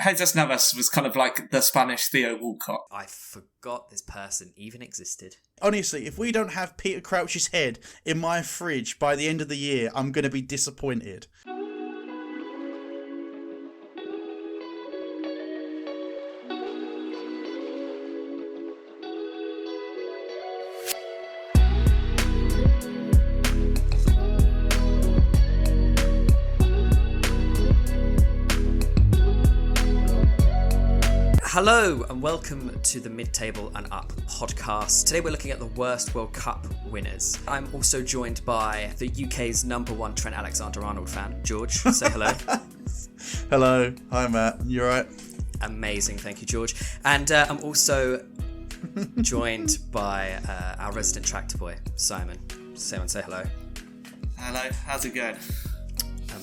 Jesus Navas was kind of like the Spanish Theo Walcott. I forgot this person even existed. Honestly, if we don't have Peter Crouch's head in my fridge by the end of the year, I'm going to be disappointed. Hello and welcome to the Midtable and Up Podcast. Today we're looking at the worst World Cup winners. I'm also joined by the UK's #1 Trent Alexander-Arnold fan, George. Say hello. Hello. Hi, Matt. You alright? Amazing. Thank you, George. And I'm also joined by our resident tractor boy, Simon. Simon, say hello. Hello, how's it going?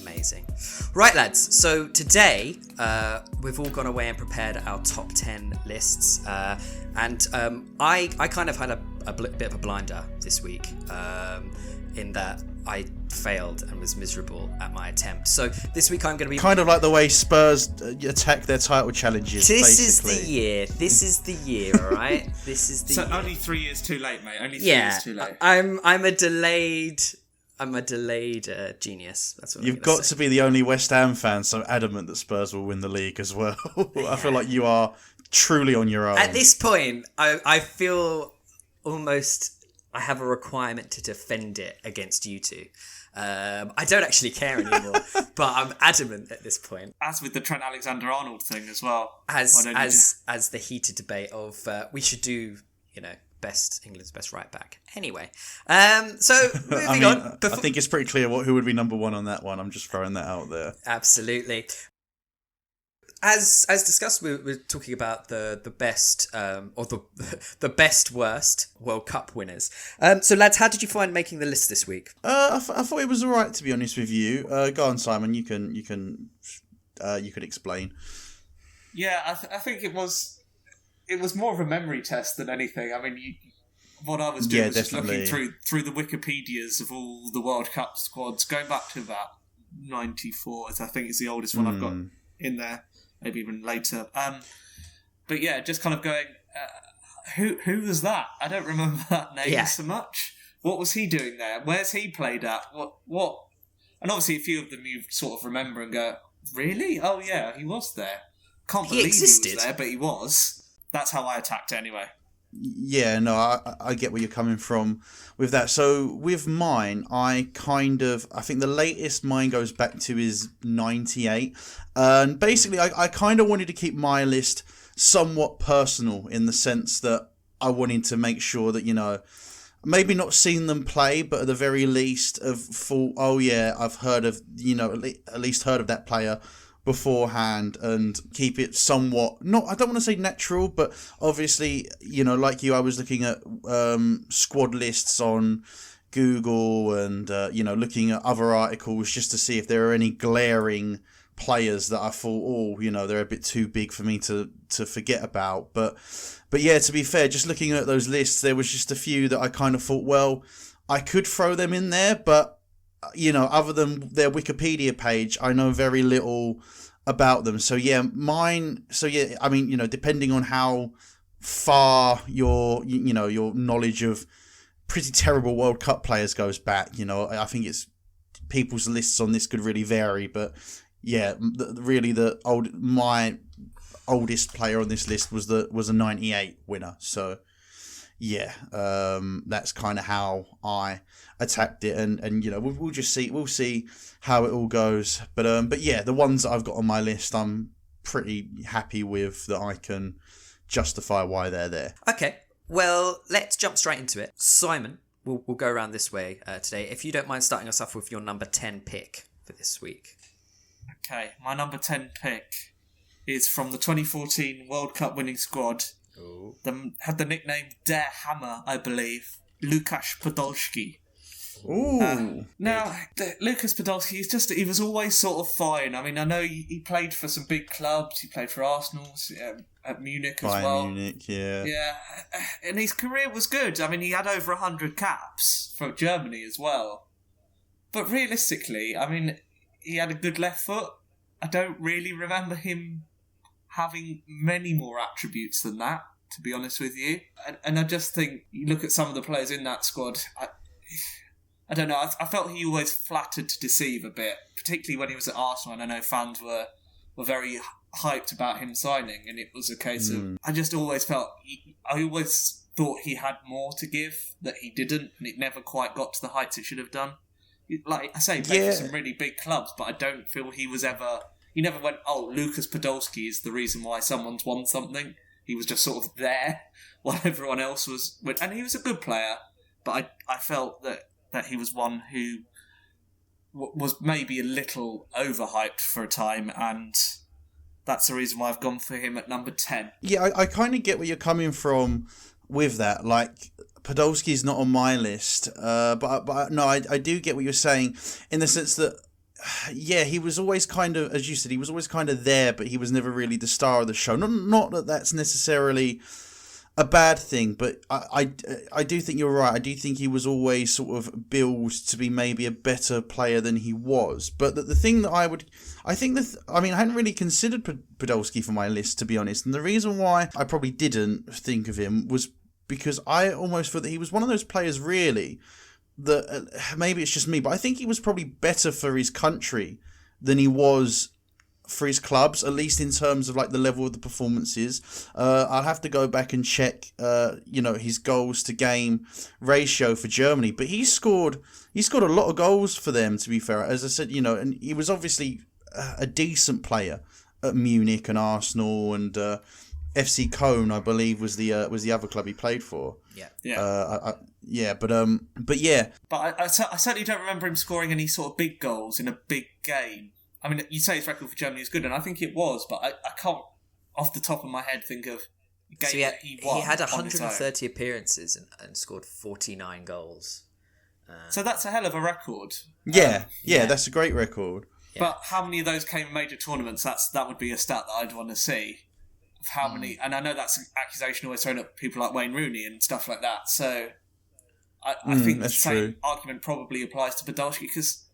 Amazing. Right, lads. So today we've all gone away and prepared our top 10 lists. And I kind of had a bit of a blinder this week in that I failed and was miserable at my attempt. So this week I'm going to be... Kind of like the way Spurs attack their title challenges, This basically. is the year. This is the year, all right? This is the So year. only 3 years too late, mate. Only 3 years too late. I'm a delayed genius. That's what You've got to be the only West Ham fan so adamant that Spurs will win the league as well. I feel like you are truly on your own. At this point, I feel almost I have a requirement to defend it against you two. I don't actually care anymore, but I'm adamant at this point. As with the Trent Alexander-Arnold thing as well. As the heated debate of we should do, England's best right back. Anyway, so moving on. I think it's pretty clear who would be #1 on that one. I'm just throwing that out there. Absolutely. As discussed, we're talking about the best or the best worst World Cup winners. So lads, how did you find making the list this week? I thought it was all right, to be honest with you. Go on, Simon. You can explain. Yeah, I think it was more of a memory test than anything. I mean, what I was doing was just looking through the Wikipedias of all the World Cup squads, going back to about 94, as I think is the oldest one I've got in there, maybe even later. But yeah, just kind of going, who was that? I don't remember that name so much. What was he doing there? Where's he played at? What? And obviously a few of them you sort of remember and go, really? Oh yeah, he was there. Can't believe he was there, but he was. That's how I attacked it anyway. Yeah, no, I get where you're coming from with that. So with mine, I think the latest mine goes back to is 98. And basically, I kind of wanted to keep my list somewhat personal in the sense that I wanted to make sure that, maybe not seen them play, but at the very least have thought, oh yeah, I've heard of, at least heard of that player beforehand, and keep it somewhat I don't want to say natural, but obviously, like you, I was looking at squad lists on Google and looking at other articles just to see if there are any glaring players that I thought, they're a bit too big for me to forget about. But yeah, to be fair, just looking at those lists, there was just a few that I kind of thought, well, I could throw them in there, but other than their Wikipedia page, I know very little about them. So yeah, I mean, depending on how far your knowledge of pretty terrible World Cup players goes back, I think it's people's lists on this could really vary. But yeah, my oldest player on this list was a 98 winner. So yeah, that's kind of how I attacked it, and we'll just see. We'll see how it all goes. But yeah, the ones that I've got on my list, I'm pretty happy with, that I can justify why they're there. Okay, well, let's jump straight into it. Simon, we'll go around this way today. If you don't mind starting us off with your number 10 pick for this week. Okay, my number 10 pick is from the 2014 World Cup winning squad. Had the nickname Der Hammer, I believe. Lukasz Podolski. Ooh. Now, Lukasz Podolski, he was always sort of fine. I mean, I know he played for some big clubs. He played for Arsenal, at Munich as well. Munich, yeah. Yeah, and his career was good. I mean, he had over 100 caps for Germany as well. But realistically, I mean, he had a good left foot. I don't really remember him having many more attributes than that, to be honest with you. And I just think, you look at some of the players in that squad, I don't know, I felt he always flattered to deceive a bit, particularly when he was at Arsenal, and I know fans were very hyped about him signing, and it was a case of, I just always felt, I always thought he had more to give that he didn't, and it never quite got to the heights it should have done. Like I say, he played for some really big clubs, but I don't feel he was ever... He never went, oh, Lucas Podolski is the reason why someone's won something. He was just sort of there while everyone else was... And he was a good player, but I felt that he was one who was maybe a little overhyped for a time, and that's the reason why I've gone for him at number 10. Yeah, I kind of get where you're coming from with that. Like, Podolski's not on my list, but no, I do get what you're saying in the sense that, yeah, he was always kind of, as you said, he was always kind of there, but he was never really the star of the show. Not that that's necessarily a bad thing, but I do think you're right. I do think he was always sort of billed to be maybe a better player than he was. But the thing that I hadn't really considered Podolski for my list, to be honest. And the reason why I probably didn't think of him was because I almost thought that he was one of those players, really, that maybe it's just me, but I think he was probably better for his country than he was for his clubs, at least in terms of like the level of the performances. I'll have to go back and check, his goals to game ratio for Germany, but he scored a lot of goals for them, to be fair. As I said, and he was obviously a decent player at Munich and Arsenal and FC Köln, I believe, was the other club he played for. But yeah. But I certainly don't remember him scoring any sort of big goals in a big game. I mean, you say his record for Germany is good, and I think it was, but I can't, off the top of my head, think of a game that he won. He had 130 appearances and scored 49 goals. So that's a hell of a record. Yeah, that's a great record. Yeah. But how many of those came in major tournaments? That would be a stat that I'd want to see. Of how many, and I know that's an accusation always thrown at people like Wayne Rooney and stuff like that. So I think the same argument probably applies to Podolski, because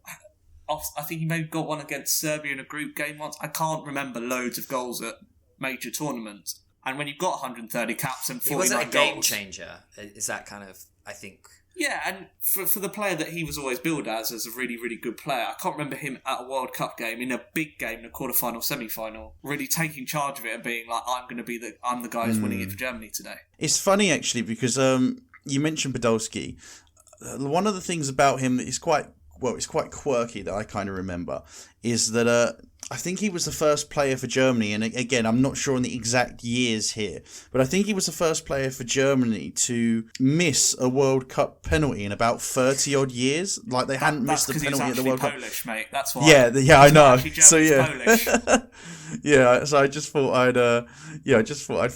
I think he maybe got one against Serbia in a group game once. I can't remember loads of goals at major tournaments. And when you've got 130 caps and 49 goals... He wasn't a game changer. Is that kind of, I think... Yeah, and for the player that he was always billed as a really, really good player, I can't remember him at a World Cup game, in a big game, in a quarter-final, semi-final, really taking charge of it and being like, I'm the guy who's winning it for Germany today. It's funny, actually, because you mentioned Podolski. One of the things about him that is it's quite quirky that I kind of remember, is that I think he was the first player for Germany, and again, I'm not sure on the exact years here, but I think he was the first player for Germany to miss a World Cup penalty in about 30 odd years. Like, they hadn't missed a penalty at the World Polish, Cup. Mate. That's why. Yeah, I know. So yeah, Polish. Yeah. So I just thought I'd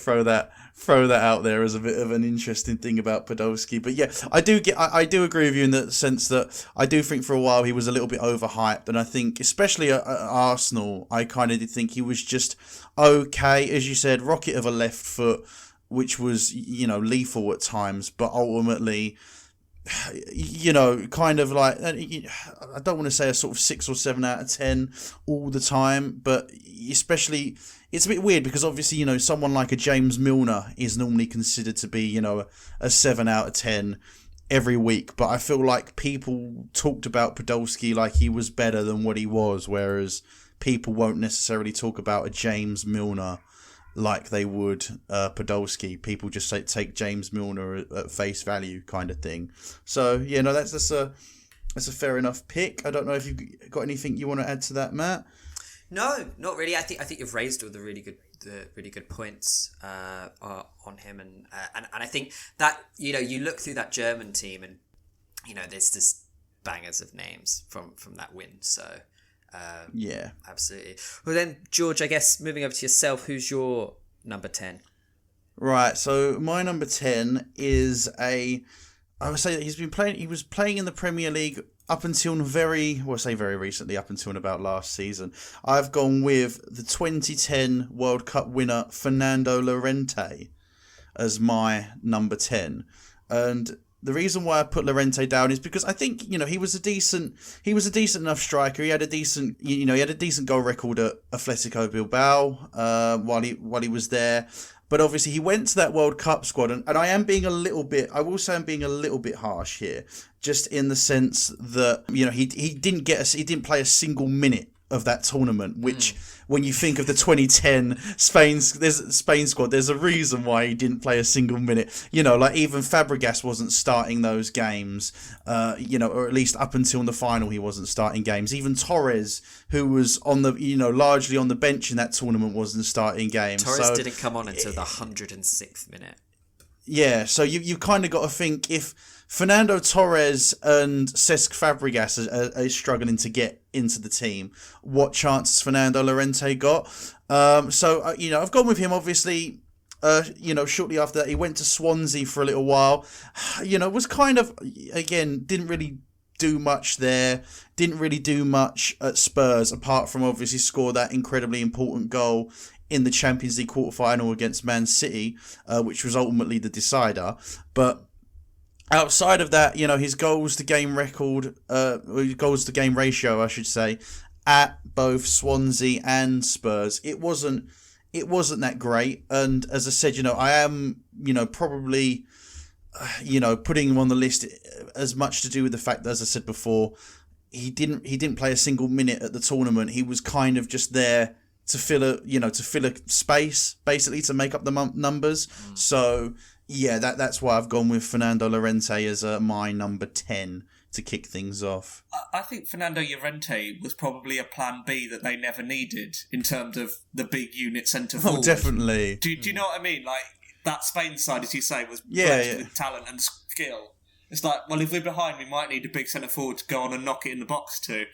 throw that out there as a bit of an interesting thing about Podolski. But yeah, I do agree with you in the sense that I do think for a while he was a little bit overhyped, and I think especially at Arsenal, I kind of did think he was just okay, as you said, rocket of a left foot, which was lethal at times, but ultimately, kind of like, I don't want to say a sort of 6 or 7 out of 10 all the time, but especially, it's a bit weird because obviously, someone like a James Milner is normally considered to be, a 7 out of 10 every week, but I feel like people talked about Podolski like he was better than what he was, whereas people won't necessarily talk about a James Milner like they would Podolski. People just take James Milner at face value, kind of thing. So that's a fair enough pick. I don't know if you've got anything you want to add to that, Matt. No, not really. I think you've raised all the really good points on him, and I think that you look through that German team, and there's just bangers of names from that win. So. Yeah, absolutely. Well then, George, I guess moving over to yourself, who's your number 10? Right, so my number 10 is I would say that he was playing in the Premier League up until very recently, up until about last season. I've gone with the 2010 World Cup winner Fernando Llorente as my number 10. And the reason why I put Llorente down is because I think, he was a decent enough striker. He had a decent goal record at Atletico Bilbao while he was there. But obviously he went to that World Cup squad, and I will say I'm being a little bit harsh here, just in the sense that, he didn't play a single minute of that tournament, which when you think of the 2010 Spain squad, there's a reason why he didn't play a single minute. Like even Fabregas wasn't starting those games, or at least up until the final he wasn't starting games. Even Torres, who was on the, largely on the bench in that tournament, wasn't starting games. Torres didn't come on until the 106th minute. Yeah, so you kind of got to think, if Fernando Torres and Cesc Fabregas are struggling to get into the team, what chances Fernando Llorente got? I've gone with him, obviously. Shortly after that, he went to Swansea for a little while. Was kind of, again, didn't really do much there. Didn't really do much at Spurs, apart from obviously score that incredibly important goal in the Champions League quarter-final against Man City, which was ultimately the decider. But outside of that, his goals to game ratio, I should say, at both Swansea and Spurs, it wasn't that great. And as I said, I am, probably, putting him on the list as much to do with the fact that, as I said before, he didn't play a single minute at the tournament. He was kind of just there to fill a space, basically, to make up the numbers. So yeah, that's why I've gone with Fernando Llorente as my number 10 to kick things off. I think Fernando Llorente was probably a plan B that they never needed in terms of the big unit centre forward. Oh, definitely. Do you know what I mean? Like, that Spain side, as you say, was blessed with talent and skill. It's like, well, if we're behind, we might need a big centre forward to go on and knock it in the box too.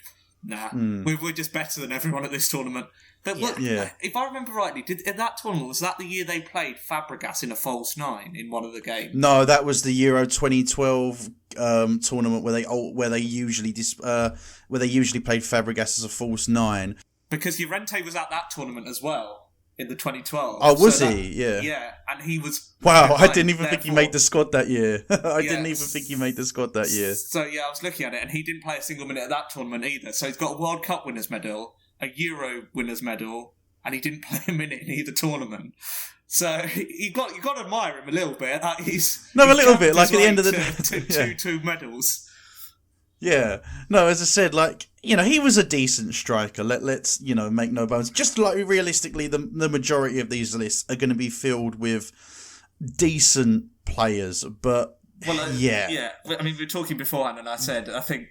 Nah, we're just better than everyone at this tournament. But if I remember rightly, in that tournament, was that the year they played Fabregas in a false 9 in one of the games? No, that was the Euro 2012 tournament where they usually played Fabregas as a false 9. Because Llorente was at that tournament as well in the 2012. Oh, was he? Yeah. Yeah, and he was. Wow, I didn't even think he made the squad that year. Didn't even think he made the squad that year. So yeah, I was looking at it, and he didn't play a single minute at that tournament either. So he's got a World Cup winners medal, a Euro winners medal, and he didn't play a minute in either tournament. So you got to admire him a little bit. He's a little bit. Like at the end of the two medals. Yeah. No, as I said, he was a decent striker. Let's make no bones. Just like realistically, the majority of these lists are going to be filled with decent players. But yeah. I mean, we were talking beforehand, and I said I think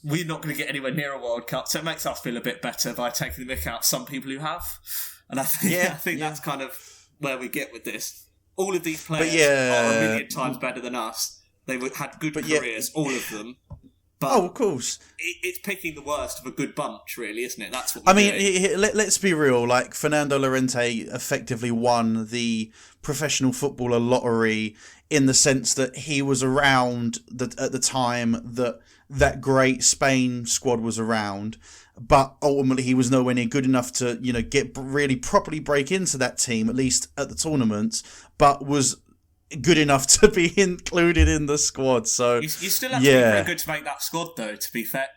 we're not going to get anywhere near a World Cup, so it makes us feel a bit better by taking the mick out of some people who have. And I think that's kind of where we get with this. All of these players are a million times better than us. They had good careers, all of them. But of course. It's picking the worst of a good bunch, really, isn't it? That's what let's be real. Like, Fernando Llorente effectively won the professional footballer lottery in the sense that he was around at the time that great Spain squad was around. But ultimately, he was nowhere near good enough to, get really properly break into that team, at least at the tournaments, but was good enough to be included in the squad. So you still have to be very good to make that squad, though. To be fair,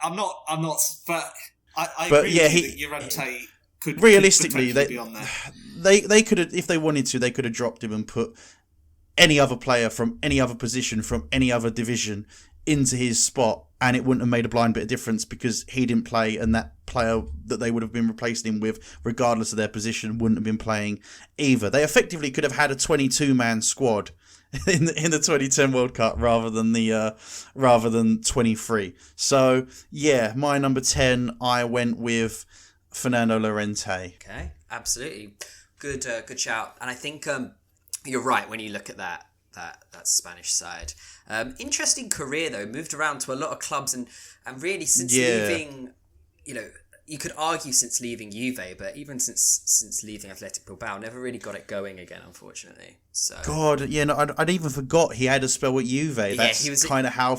I'm not. But I agree that Llorente could realistically be on there. They could have, if they wanted to, they could have dropped him and put any other player from any other position from any other division into his spot, and it wouldn't have made a blind bit of difference because he didn't play, and that player that they would have been replacing him with, regardless of their position, wouldn't have been playing either. They effectively could have had a 22-man squad in the 2010 World Cup rather than 23. So yeah, my number 10, I went with Fernando Llorente. Okay, absolutely good shout. And I think you're right when you look at that Spanish side. Interesting career though, moved around to a lot of clubs and really since leaving, you could argue since leaving Juve, but even since leaving Athletic Bilbao, never really got it going again, unfortunately. So God, I'd even forgot he had a spell at Juve. That's kind of how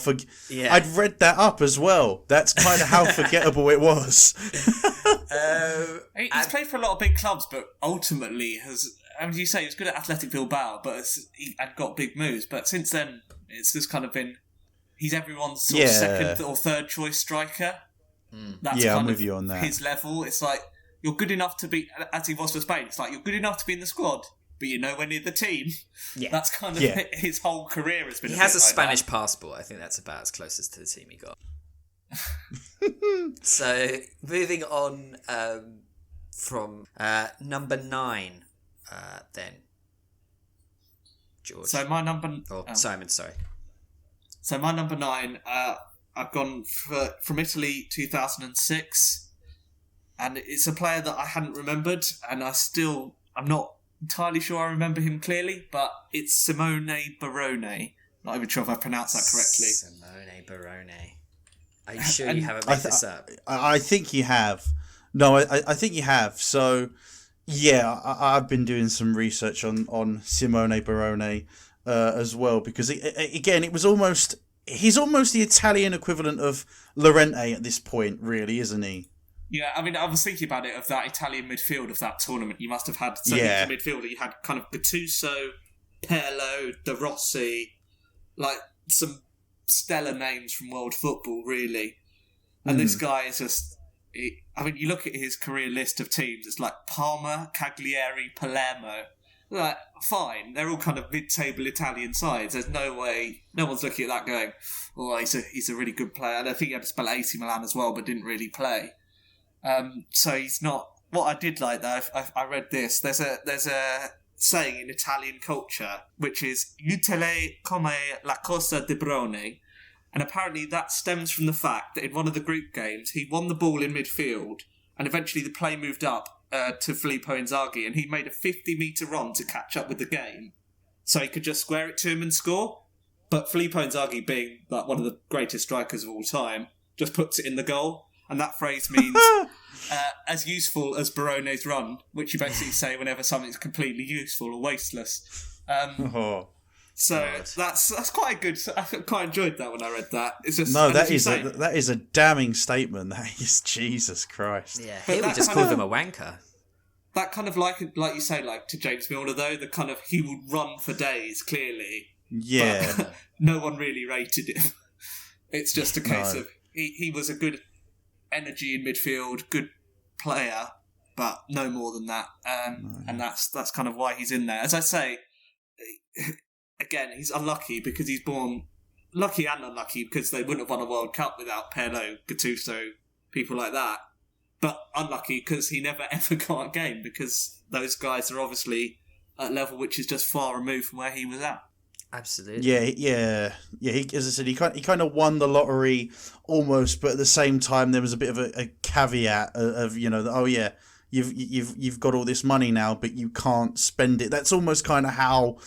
I'd read that up as well. That's kind of how forgettable it was. He's played for a lot of big clubs, but ultimately has mean, you say he was good at Athletic Bilbao, but he had got big moves. But since then, it's just kind of been he's everyone's sort of second or third choice striker. That's I'm with you on that. His level. It's like you're good enough to be, as he was for Spain. It's like you're good enough to be in the squad, but you're nowhere near the team. Yeah, that's kind of his whole career has been. He has a Spanish passport. I think that's about as close as to the team he got. So moving on from number 9, then George. So my number. Simon, sorry. So my number 9. I've gone from Italy 2006, and it's a player that I hadn't remembered, and I'm not entirely sure I remember him clearly, but it's Simone Barone. Not even sure if I pronounced that correctly. Simone Barone. Are you sure you haven't made this up? I think you have. No, I think you have. So, yeah, I've been doing some research on Simone Barone as well, because, again, it was almost... He's almost the Italian equivalent of Llorente at this point, really, isn't he? Yeah, I mean, I was thinking about it, of that Italian midfield of that tournament. You must have had... So in the midfield, you had kind of Gattuso, Pirlo, De Rossi, like some stellar names from world football, really. And this guy is just... I mean, you look at his career list of teams, it's like Parma, Cagliari, Palermo. Like, fine, they're all kind of mid-table Italian sides. There's no way, no one's looking at that going, oh, he's a really good player. And I think he had to spell at AC Milan as well, but didn't really play. So he's not... What I did like, though, I read this. There's a saying in Italian culture, which is utile come la cosa di Brone. And apparently that stems from the fact that in one of the group games, he won the ball in midfield, and eventually the play moved up to Filippo Inzaghi, and he made a 50-metre run to catch up with the game, so he could just square it to him and score. But Filippo Inzaghi, being like one of the greatest strikers of all time, just puts it in the goal, and that phrase means as useful as Barone's run, which you basically say whenever something's completely useful or wasteless. So that's quite good. I quite enjoyed that when I read that. It's just that is a damning statement. That is, Jesus Christ. Yeah, here we just called him a wanker. That kind of like you say, like to James Milner though, the kind of he would run for days. Clearly, but no one really rated him. It's just a case of he was a good energy in midfield, good player, but no more than that. And that's kind of why he's in there. As I say. Again, he's unlucky because he's born... Lucky and unlucky because they wouldn't have won a World Cup without Pirlo, Gattuso, people like that. But unlucky because he never ever got a game because those guys are obviously at a level which is just far removed from where he was at. Absolutely. Yeah. He, as I said, he kind of won the lottery almost, but at the same time there was a bit of a caveat of you've got all this money now, but you can't spend it. That's almost kind of how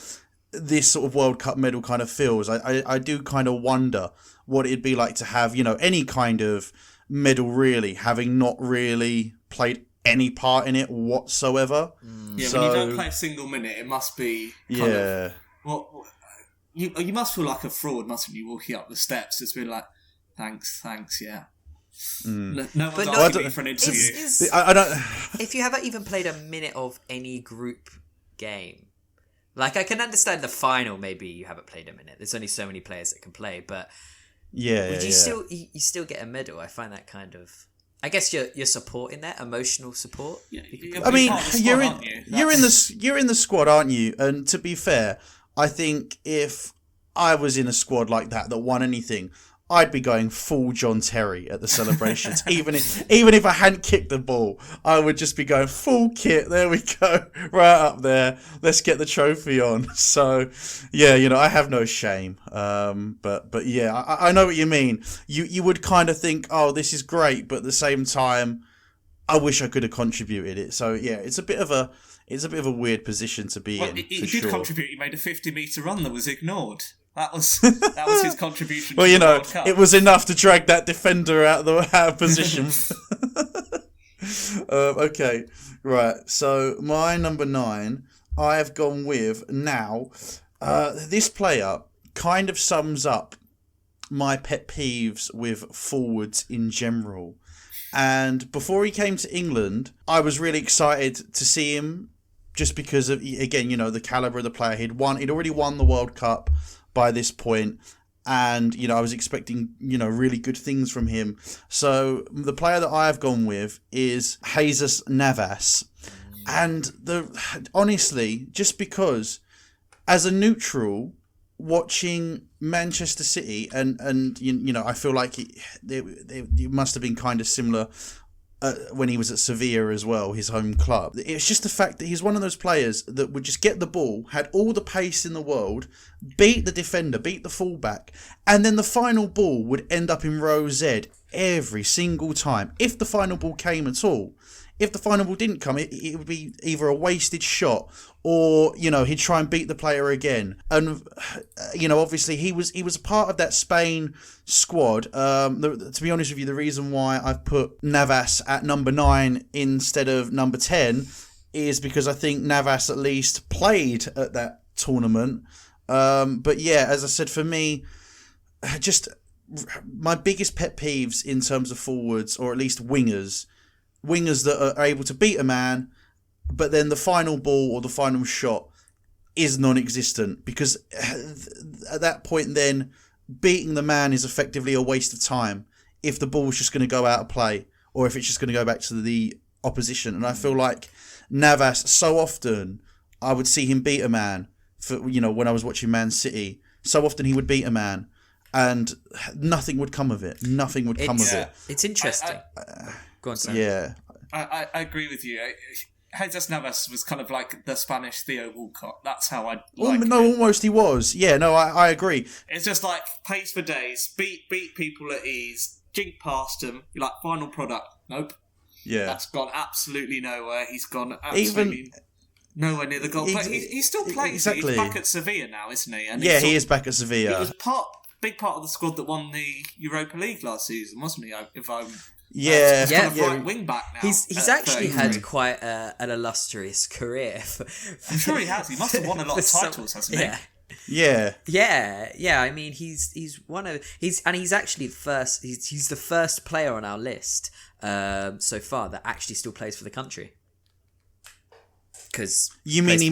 this sort of World Cup medal kind of feels. I do kind of wonder what it'd be like to have, any kind of medal really, having not really played any part in it whatsoever. Yeah, so, when you don't play a single minute, it must be kind of... Well, you must feel like a fraud, mustn't you, walking up the steps? It's been like, thanks, yeah. No one's asking me for an interview. I don't... If you haven't even played a minute of any group game, like, I can understand the final, maybe you haven't played a minute. There's only so many players that can play, but you still get a medal. I find that kind of... I guess you're supporting that, emotional support. Yeah, I mean, you're in the squad, aren't you? And to be fair, I think if I was in a squad like that won anything, I'd be going full John Terry at the celebrations. even if I hadn't kicked the ball, I would just be going full kit. There we go, right up there. Let's get the trophy on. So, yeah, I have no shame. But yeah, I know what you mean. You would kind of think, oh, this is great, but at the same time, I wish I could have contributed it. So yeah, it's a bit of a weird position to be in. He did contribute. He made a 50-metre run that was ignored. That was his contribution. Well, to the World Cup. It was enough to drag that defender out of position. Okay, right. So my number 9, I have gone with now. This player kind of sums up my pet peeves with forwards in general. And before he came to England, I was really excited to see him just because of, again, the caliber of the player. He'd already won the World Cup by this point, and I was expecting really good things from him. So the player that I have gone with is Jesus Navas, and honestly, just because as a neutral watching Manchester City, and I feel like it must have been kind of similar when he was at Sevilla as well, his home club. It's just the fact that he's one of those players that would just get the ball, had all the pace in the world, beat the defender, beat the fullback, and then the final ball would end up in row Z every single time, if the final ball came at all. If the final ball didn't come, it would be either a wasted shot or, he'd try and beat the player again. And, obviously he was a part of that Spain squad. To be honest with you, the reason why I've put Navas at number 9 instead of number 10 is because I think Navas at least played at that tournament. But yeah, as I said, for me, just my biggest pet peeves in terms of forwards, or at least wingers that are able to beat a man, but then the final ball or the final shot is non-existent, because at that point then beating the man is effectively a waste of time if the ball's just going to go out of play, or if it's just going to go back to the opposition. And I feel like Navas, so often I would see him beat a man for, when I was watching Man City, so often he would beat a man and nothing would come of it. Nothing would come of it. It's interesting. Go on, Sam. Yeah. I agree with you. Jesus Navas was kind of like the Spanish Theo Walcott. That's how I like him. Almost he was. Yeah, no, I agree. It's just like pace for days, beat people at ease, jink past them, you're like, final product. Nope. Yeah. That's gone absolutely nowhere. He's gone absolutely nowhere near the goal. But he still plays. Exactly. He's back at Sevilla now, isn't he? And he is back at Sevilla. He was big part of the squad that won the Europa League last season, wasn't he? He's kind of right wing back now. He's actually had quite an illustrious career. I'm sure he has. He must have won a lot of titles, hasn't he? Yeah. I mean, he's actually he's the first player on our list so far that actually still plays for the country. Because you mean he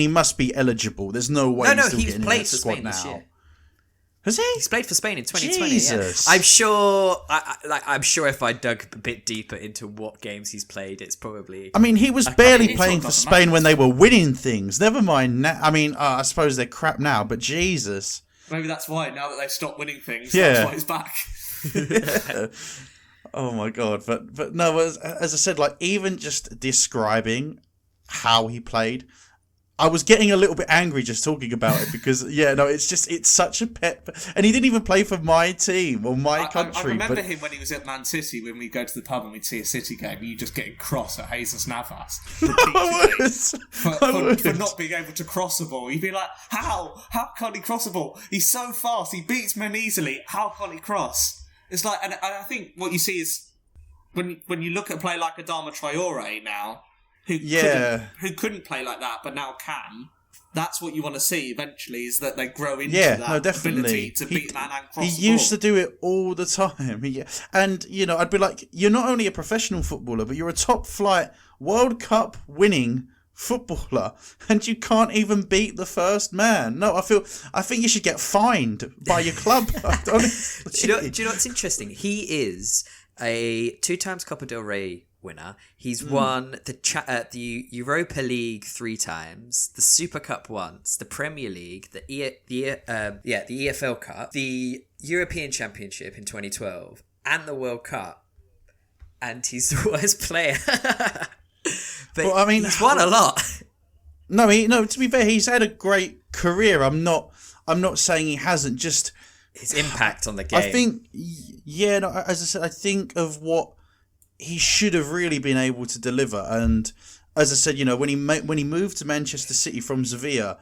must be eligible? There's no way. No, he's played for Spain this year. Has he? He's played for Spain in 2020. Jesus. Yeah. I'm sure. I'm sure if I dug a bit deeper into what games he's played, it's probably. I mean, he was barely playing for Spain when they were winning things. Never mind. I mean, I suppose they're crap now, but Jesus. Maybe that's why. Now that they've stopped winning things, that's why he's back. Oh my god! But no, as I said, like, even just describing how he played, I was getting a little bit angry just talking about it, because it's such a pet, and he didn't even play for my team or my country. I remember him when he was at Man City, when we go to the pub and we'd see a City game, and you just getting cross at Jesus Navas for not being able to cross a ball. You'd be like, how can't he cross a ball? He's so fast, he beats men easily. How can't he cross? It's like, and I think what you see is when you look at a player like Adama Traore now, who couldn't play like that, but now can. That's what you want to see eventually, is that they grow into that ability to beat man and cross the ball. He used to do it all the time. And, I'd be like, you're not only a professional footballer, but you're a top-flight World Cup winning footballer, and you can't even beat the first man. No, I think you should get fined by your club. Honestly. Do you know what's interesting? He is a 2 times Copa del Rey winner. He's won the Europa League 3 times, the Super Cup once, the Premier League, the EFL Cup, the European Championship in 2012, and the World Cup. And he's the worst player. But well, I mean, he's won a lot. No, to be fair, he's had a great career. I'm not saying he hasn't. Just his impact on the game. I think, as I said, I think of what he should have really been able to deliver. And as I said, when he moved to Manchester City from Sevilla,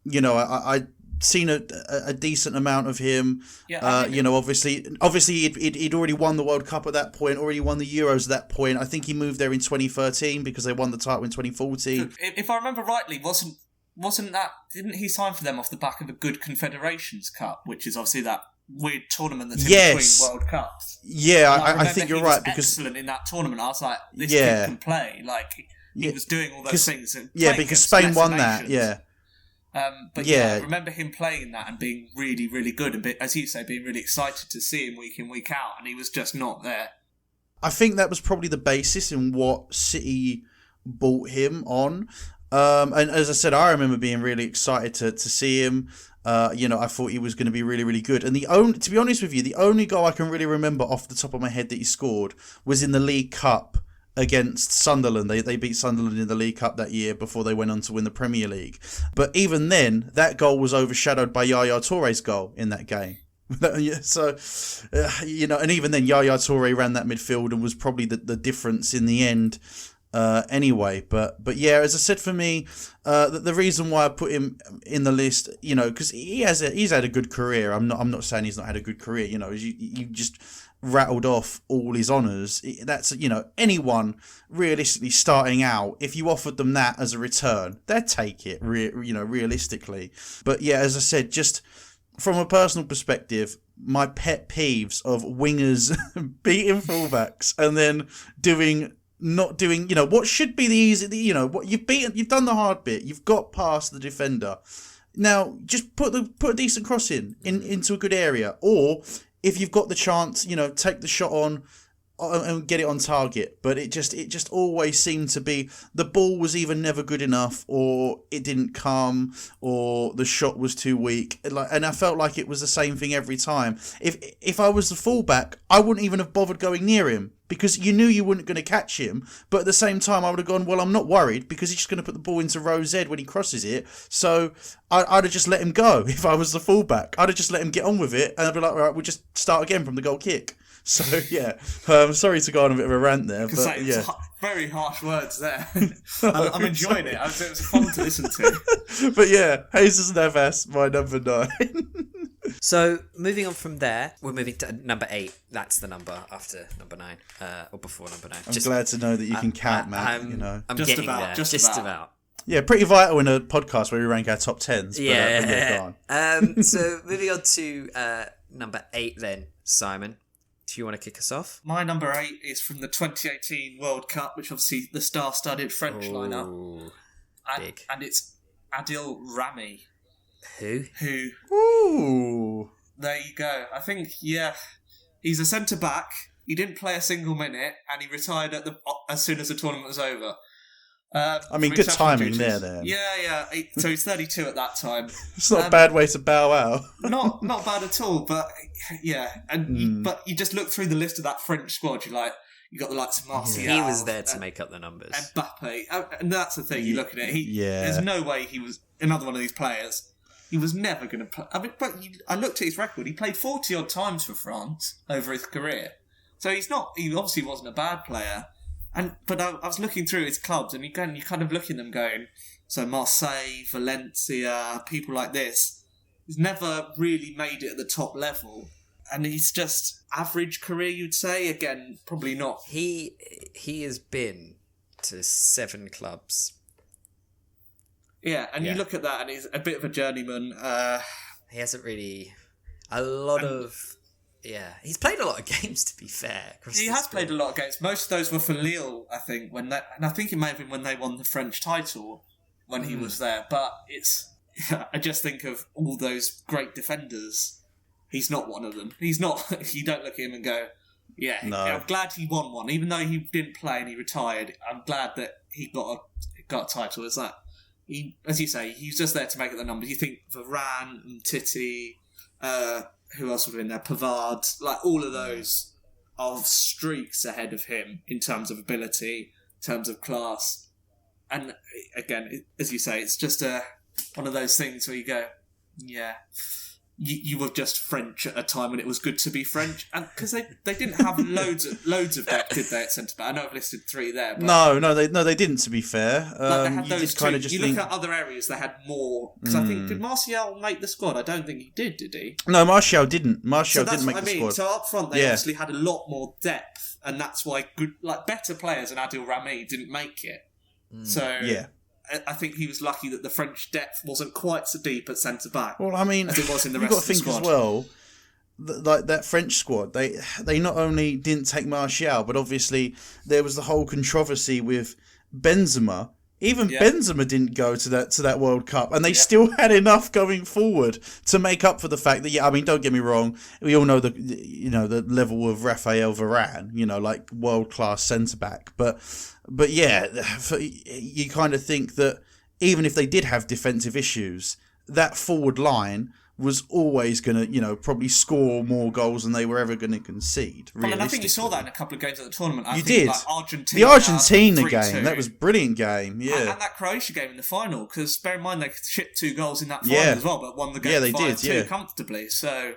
I'd seen a decent amount of him. Obviously he'd already won the World Cup at that point, already won the Euros at that point. I think he moved there in 2013 because they won the title in 2014. If I remember rightly, didn't he sign for them off the back of a good Confederations Cup, which is obviously that weird tournament that's in between World Cups? Yeah, I think you're right, because excellent in that tournament. I was like, this kid can play. Like, he was doing all those things. Because Spain won that, yeah. But I remember him playing that and being really, really good, and as you say, being really excited to see him week in, week out, and he was just not there. I think that was probably the basis in what City bought him on. And as I said, I remember being really excited to see him. I thought he was going to be really, really good. And to be honest with you, the only goal I can really remember off the top of my head that he scored was in the League Cup against Sunderland. They beat Sunderland in the League Cup that year before they went on to win the Premier League. But even then, that goal was overshadowed by Yaya Touré's goal in that game. So, and even then, Yaya Touré ran that midfield and was probably the difference in the end. Anyway, but yeah, as I said, for me, the reason why I put him in the list, because he's had a good career. I'm not saying he's not had a good career. You just rattled off all his honours. That's anyone realistically starting out, if you offered them that as a return, they'd take it. Realistically, but yeah, as I said, just from a personal perspective, my pet peeves of wingers beating fullbacks and then not doing, what should be the easy, what you've done the hard bit, you've got past the defender. Now, just put a decent cross into a good area, or if you've got the chance, take the shot on and get it on target. But it just always seemed to be the ball was either never good enough, or it didn't come, or the shot was too weak. And I felt like it was the same thing every time. If I was the fullback, I wouldn't even have bothered going near him, because you knew you weren't going to catch him. But at the same time, I would have gone, well, I'm not worried, because he's just going to put the ball into row Z when he crosses it. So I'd have just let him go. If I was the fullback, I'd have just let him get on with it, and I'd be like, all right, we'll just start again from the goal kick. So yeah, sorry to go on a bit of a rant there, but yeah, very harsh words there. I'm enjoying it. It was fun to listen to. But yeah, Jesus Navas, my number 9. So moving on from there, we're moving to number 8. That's the number after number 9, or before number 9. I'm glad to know that you can count, Matt. I'm just getting about, there. Just about. Yeah, pretty vital in a podcast where we rank our top 10s. Yeah. But go on. So moving on to number 8 then, Simon. Do you want to kick us off? My number 8 is from the 2018 World Cup, which obviously the star-studded French lineup. Big. And it's Adil Rami. Who? Ooh. There you go. I think, he's a centre-back. He didn't play a single minute, and he retired as soon as the tournament was over. Good timing there. Yeah. So he's 32 at that time. It's not a bad way to bow out. Not bad at all, but yeah. But you just look through the list of that French squad, you're like, you got the likes of Martial. He was there to make up the numbers. Mbappe. And that's the thing, you look at it. There's no way he was another one of these players. He was never going to play. I looked at his record. He played 40-odd times for France over his career. So he obviously wasn't a bad player. But I was looking through his clubs, and you kind of look at them going, so Marseille, Valencia, people like this. He's never really made it at the top level, and he's just average career, you'd say. Again, probably not. He has been to 7 clubs. Yeah, and you look at that, and he's a bit of a journeyman. He hasn't really Yeah, he's played a lot of games, to be fair. He has played a lot of games. Most of those were for Lille, I think, and I think it may have been when they won the French title when he was there. But I just think of all those great defenders. He's not one of them. He's not. You don't look at him and go, no. I'm glad he won one, even though he didn't play and he retired. I'm glad that he got a title. Is that as you say, he's just there to make up the numbers. You think Varane and Titi. Who else would have been there? Pavard, like all of those are streaks ahead of him in terms of ability, in terms of class. And again, as you say, it's just one of those things where you go, you were just French at a time when it was good to be French, and because they didn't have loads of depth, did they, at centre back? I know I've listed 3 there. But they didn't. To be fair, they had those two. Look at other areas, they had more. Because I think, did Martial make the squad? I don't think he did he? No, Martial didn't. Martial didn't make the squad. So up front, they obviously had a lot more depth, and that's why better players than Adil Rami didn't make it. So yeah. I think he was lucky that the French depth wasn't quite so deep at centre back. Well, I mean, as it was in the rest of the squad. You've got to think as well, like that French squad, they not only didn't take Martial, but obviously there was the whole controversy with Benzema. Even Benzema didn't go to that World Cup, and they still had enough going forward to make up for the fact that, I mean, don't get me wrong, we all know the level of Raphael Varane, like world-class centre-back, but yeah, you kind of think that even if they did have defensive issues, that forward line was always going to, probably score more goals than they were ever going to concede. Well, and I think you saw that in a couple of games at the tournament. You did. Like Argentina, the Argentina game, that was a brilliant game, yeah. And that Croatia game in the final, because bear in mind they shipped 2 goals in that final as well, but won the game 5-2 comfortably. So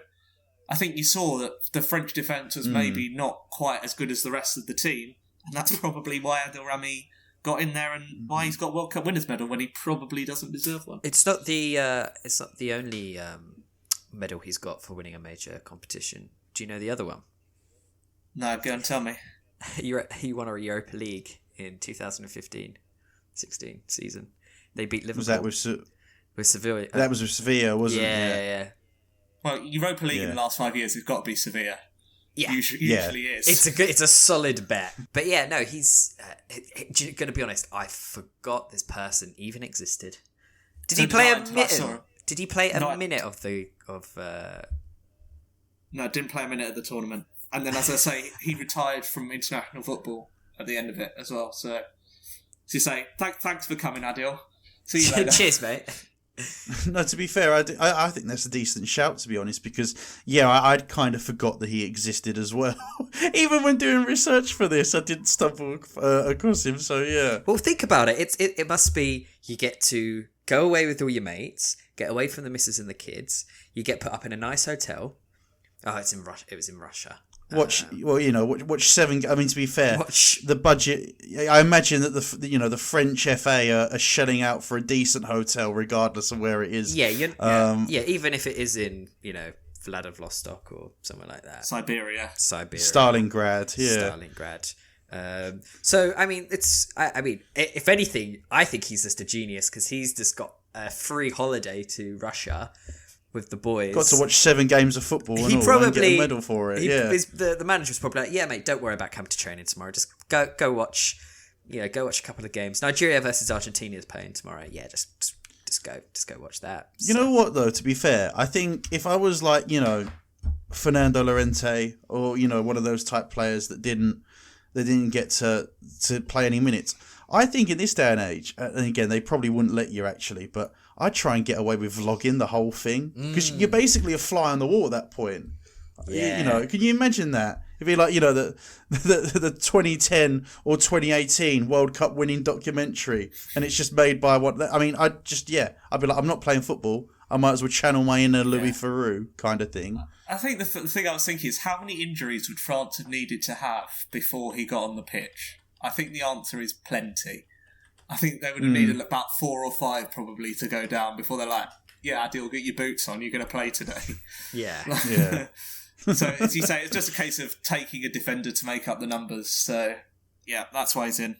I think you saw that the French defence was maybe not quite as good as the rest of the team, and that's probably why Adil Rami got in there and why he's got World Cup winners medal when he probably doesn't deserve one. It's not the only medal he's got for winning a major competition. Do you know the other one? No, go and tell me. He won a Europa League in 2015-16 season. They beat Liverpool. Was that with Sevilla? That was with Sevilla, wasn't it? Yeah. Well, Europa League in the last 5 years has got to be Sevilla. Yeah, usually is. It's a solid bet. But yeah, no, he's going to be honest. I forgot this person even existed. Did he play a minute? Did he play a minute of the No, didn't play a minute of the tournament. And then, as I say, he retired from international football at the end of it as well. So you say, thanks for coming, Adil. See you later. Cheers, mate. No, to be fair, I think that's a decent shout, to be honest, because, I'd kind of forgot that he existed as well. Even when doing research for this, I didn't stumble across him, so yeah. Well, think about it. It must be you get to go away with all your mates, get away from the missus and the kids, you get put up in a nice hotel. Oh, it's in Russia. It was in Russia. Watch 7. I mean, to be fair, the budget. I imagine that the French FA are shelling out for a decent hotel, regardless of where it is. Yeah, even if it is in Vladivostok or somewhere like that. Siberia, Stalingrad. Yeah, Stalingrad. So I mean, if anything, I think he's just a genius because he's just got a free holiday to Russia with the boys. Got to watch 7 games of football and get a medal for it. The manager was probably like, "Yeah, mate, don't worry about coming to training tomorrow. Just go watch, go watch a couple of games. Nigeria versus Argentina is playing tomorrow. Yeah, just go watch that." You know what though? To be fair, I think if I was like Fernando Llorente or one of those type players that didn't get to play any minutes, I think in this day and age, and again they probably wouldn't let you actually, but I'd try and get away with vlogging the whole thing because you're basically a fly on the wall at that point. Yeah. Can you imagine that? If you're like, the 2010 or 2018 World Cup winning documentary, and it's just made by what? I mean, I'd be like, I'm not playing football. I might as well channel my inner Louis Theroux kind of thing. I think the thing I was thinking is how many injuries would France have needed to have before he got on the pitch? I think the answer is plenty. I think they would have needed about 4 or 5 probably to go down before they're like, yeah, Adil, get your boots on, you're going to play today. Yeah. So, as you say, it's just a case of taking a defender to make up the numbers. So, yeah, that's why he's in.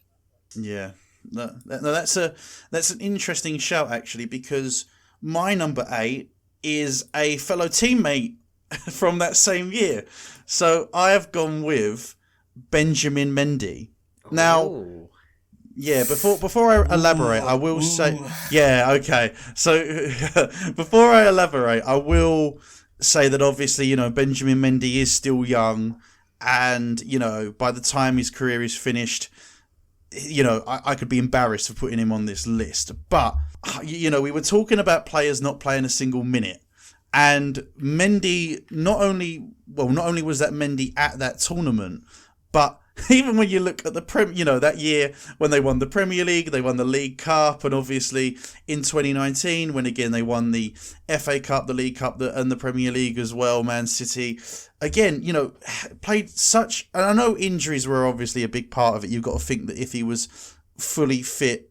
Yeah. No, that's an interesting shout, actually, because my number 8 is a fellow teammate from that same year. So, I have gone with Benjamin Mendy. Now... Yeah, before I elaborate, I will say... Yeah, okay. So, before I elaborate, I will say that obviously, Benjamin Mendy is still young, and, by the time his career is finished, I could be embarrassed for putting him on this list. But, we were talking about players not playing a single minute, and Mendy, not only was that Mendy at that tournament, but... Even when you look at the that year when they won the Premier League, they won the League Cup, and obviously in 2019 when again they won the FA Cup, the League Cup, and the Premier League as well, Man City. Again, played such... And I know injuries were obviously a big part of it. You've got to think that if he was fully fit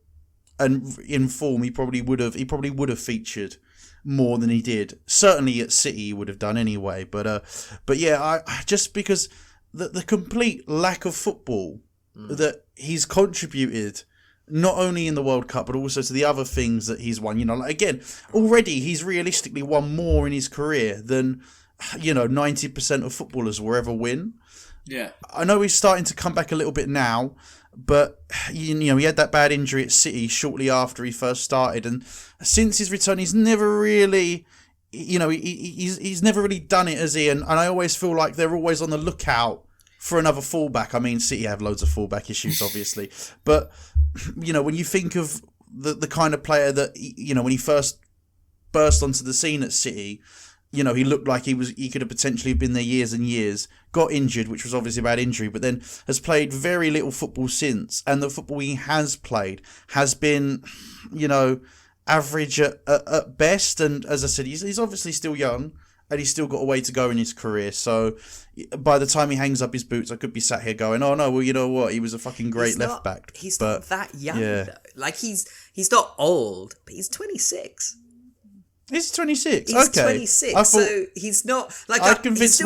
and in form, he probably would have featured more than he did. Certainly at City he would have done anyway. But yeah, I just because... The complete lack of football that he's contributed, not only in the World Cup, but also to the other things that he's won. Again, already he's realistically won more in his career than, 90% of footballers will ever win. Yeah. I know he's starting to come back a little bit now, But you know, he had that bad injury at City shortly after he first started, and since his return, he's never really, you know, he's never really done it, has he? And I always feel like they're always on the lookout for another fullback. I mean, City have loads of fullback issues, obviously, but you know, when you think of the kind of player that, you know, when he first burst onto the scene at City, you know, he looked like he could have potentially been there years and years, got injured, which was obviously a bad injury, but then has played very little football since, and the football he has played has been, you know, average at best. And as I said, he's obviously still young, and he's still got a way to go in his career. So by the time he hangs up his boots, I could be sat here going, oh no, well, you know what, he was a fucking great left back. He's not that young, though. Like, he's not old, but he's 26. He's 26. He's okay. 26, so he's not like. I'd convince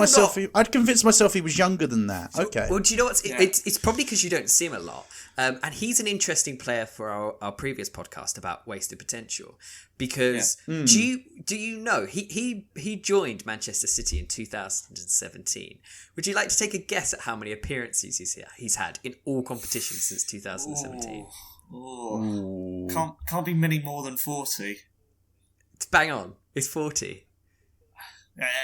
myself he was younger than that. Okay. Well, do you know what? It's probably because you don't see him a lot, and he's an interesting player for our previous podcast about wasted potential. Because do you know he joined Manchester City in 2017? Would you like to take a guess at how many appearances he's had in all competitions since 2017? Can't be many more than 40. Bang on. It's 40.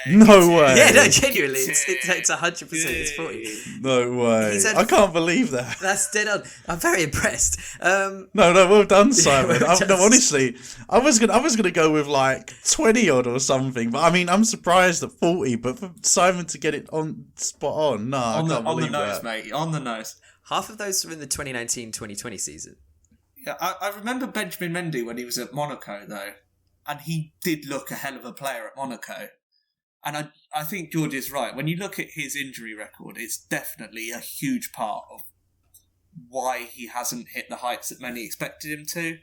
No way. Yeah, no, genuinely. It's 100%. It's 40. No way. I can't believe that. That's dead on. I'm very impressed. No, well done, Simon. No, honestly, I was gonna go with like 20 odd or something, but I mean, I'm surprised at 40. But for Simon to get it on spot on, no, I can't believe that. On the nose, mate. On the nose. Half of those were in the 2019-2020 season. Yeah, I remember Benjamin Mendy when he was at Monaco, though. And he did look a hell of a player at Monaco. And I think George is right. When you look at his injury record, it's definitely a huge part of why he hasn't hit the heights that many expected him to.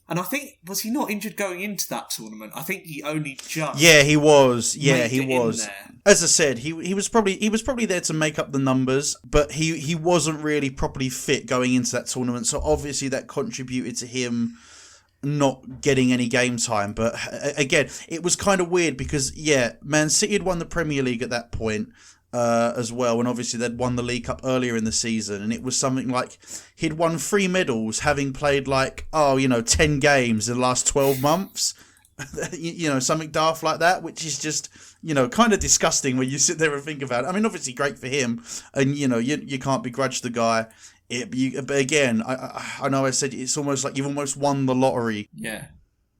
And I think, was he not injured going into that tournament? I think he only just... Yeah, he was. Yeah, he was. As I said, he was probably there to make up the numbers, but he wasn't really properly fit going into that tournament. So obviously that contributed to him not getting any game time. But again, it was kind of weird because, yeah, Man City had won the Premier League at that point as well, and obviously they'd won the League Cup earlier in the season, and it was something like he'd won 3 medals having played 10 games in the last 12 months. Something daft like that, which is just, kind of disgusting when you sit there and think about it. I mean, obviously great for him, and you can't begrudge the guy. But again, I know I said it's almost like you've almost won the lottery. Yeah.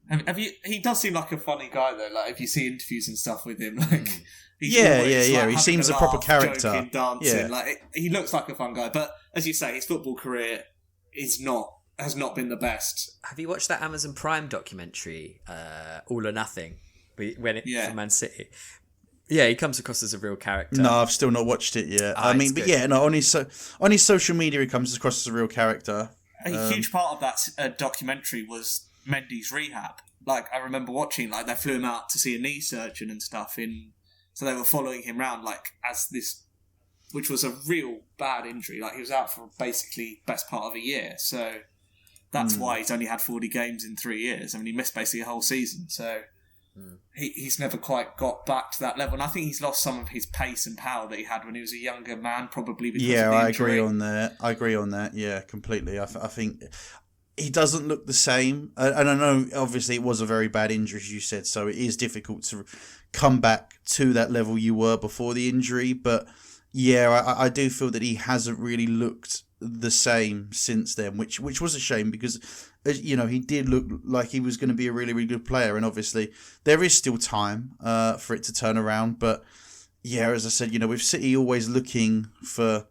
Have you? He does seem like a funny guy though. Like if you see interviews and stuff with him, like he seems a proper character. Joking, dancing, he looks like a fun guy. But as you say, his football career has not been the best. Have you watched that Amazon Prime documentary, All or Nothing, from Man City? Yeah, he comes across as a real character. No, I've still not watched it yet. On his social media, he comes across as a real character. A huge part of that documentary was Mendy's rehab. Like, I remember watching, they flew him out to see a knee surgeon and stuff. So they were following him around, as this, which was a real bad injury. Like, he was out for basically best part of a year. So that's why he's only had 40 games in 3 years. I mean, he missed basically a whole season. So he's never quite got back to that level. And I think he's lost some of his pace and power that he had when he was a younger man, probably because of the injury. I agree on that. Yeah, completely. I think he doesn't look the same. And I know, obviously, it was a very bad injury, as you said, so it is difficult to come back to that level you were before the injury. But yeah, I do feel that he hasn't really looked the same since then, which was a shame because, he did look like he was going to be a really, really good player. And obviously, there is still time for it to turn around. But yeah, as I said, with City always looking for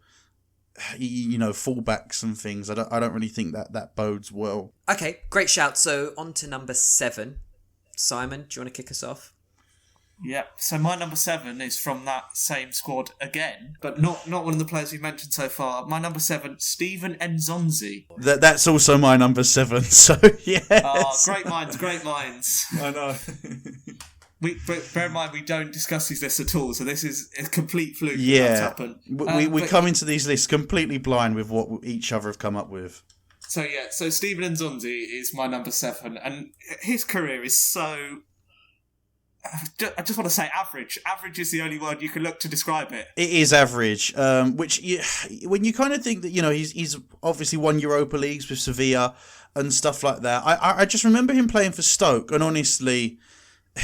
fullbacks and things, I don't really think that bodes well. Okay, great shout. So on to number 7. Simon, do you want to kick us off? Yeah, so my number 7 is from that same squad again, but not one of the players we've mentioned so far. My number 7, Steven Nzonzi. That's also my number 7, so yes. Oh, great minds. I know. Bear in mind, we don't discuss these lists at all, so this is a complete fluke. Yeah, we come into these lists completely blind with what each other have come up with. So Steven Nzonzi is my number 7, and his career is so I just want to say average. Average is the only word you can look to describe it. It is average, when you kind of think that, he's obviously won Europa Leagues with Sevilla and stuff like that. I just remember him playing for Stoke, and honestly,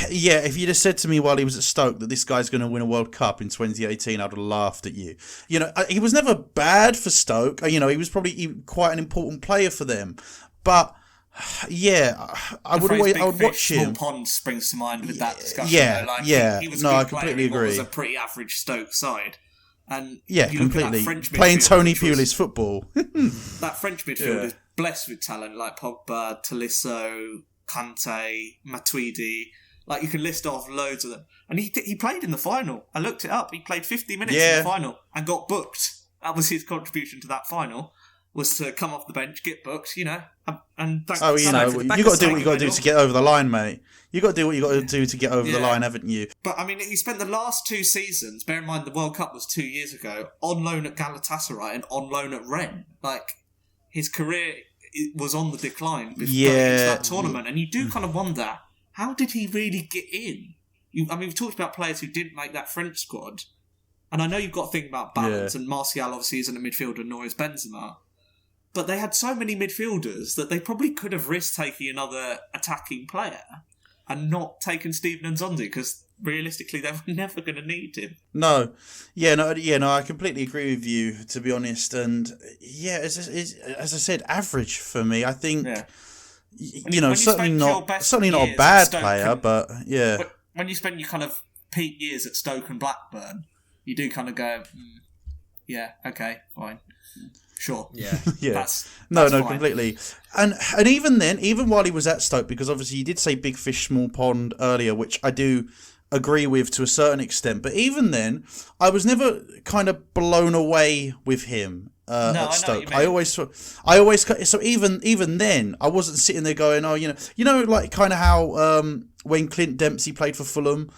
yeah, if you'd have said to me while he was at Stoke that this guy's going to win a World Cup in 2018, I'd have laughed at you. He was never bad for Stoke. He was probably quite an important player for them, but... Yeah, I would watch him. Small pond springs to mind with that discussion. Yeah, he was a good I player completely in what agree. was a pretty average Stoke side, and completely playing Tony Pulis football. That French midfield is blessed with talent like Pogba, Tolisso, Kante, Matuidi. Like, you can list off loads of them, and he played in the final. I looked it up. He played 50 minutes in the final and got booked. That was his contribution to that final. Was to come off the bench, get booked, and thanks. Oh, you got to do what you got to do to get over the line, mate. You got to do what you got to do to get over the line, haven't you? But I mean, he spent the last 2 seasons. Bear in mind, the World Cup was 2 years ago. On loan at Galatasaray and on loan at Rennes. Like, his career was on the decline before going into that tournament, and you do kind of wonder, how did he really get in? We've talked about players who didn't make that French squad, and I know you've got to think about balance. And Martial obviously isn't a midfielder, nor is Benzema. But they had so many midfielders that they probably could have risked taking another attacking player and not taken Steven Nzonzi, because realistically they were never going to need him. No, I completely agree with you, to be honest. And as I said, average for me. I think certainly not a bad player, but yeah. When you spend your kind of peak years at Stoke and Blackburn, you do kind of go, okay, fine. Sure. Yeah. That's no, fine. Completely. And even then, even while he was at Stoke, because obviously you did say big fish, small pond earlier, which I do agree with to a certain extent. But even then, I was never kind of blown away with him at Stoke. I always so even then, I wasn't sitting there going, like kind of how when Clint Dempsey played for Fulham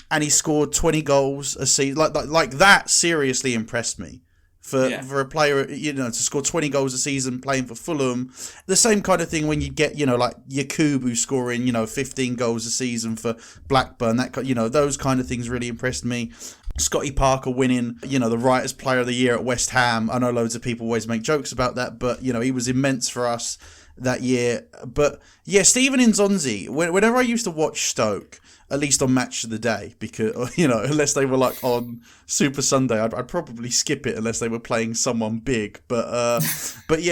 and he scored 20 goals a season, like that seriously impressed me. For a player, to score 20 goals a season playing for Fulham. The same kind of thing when you get, like Yakubu scoring, 15 goals a season for Blackburn. That, those kind of things really impressed me. Scotty Parker winning, the Writers' Player of the Year at West Ham. I know loads of people always make jokes about that, but, he was immense for us that year. But, Steven Nzonzi, whenever I used to watch Stoke, at least on Match of the Day, because, unless they were like on Super Sunday, I'd probably skip it unless they were playing someone big. But when, Tony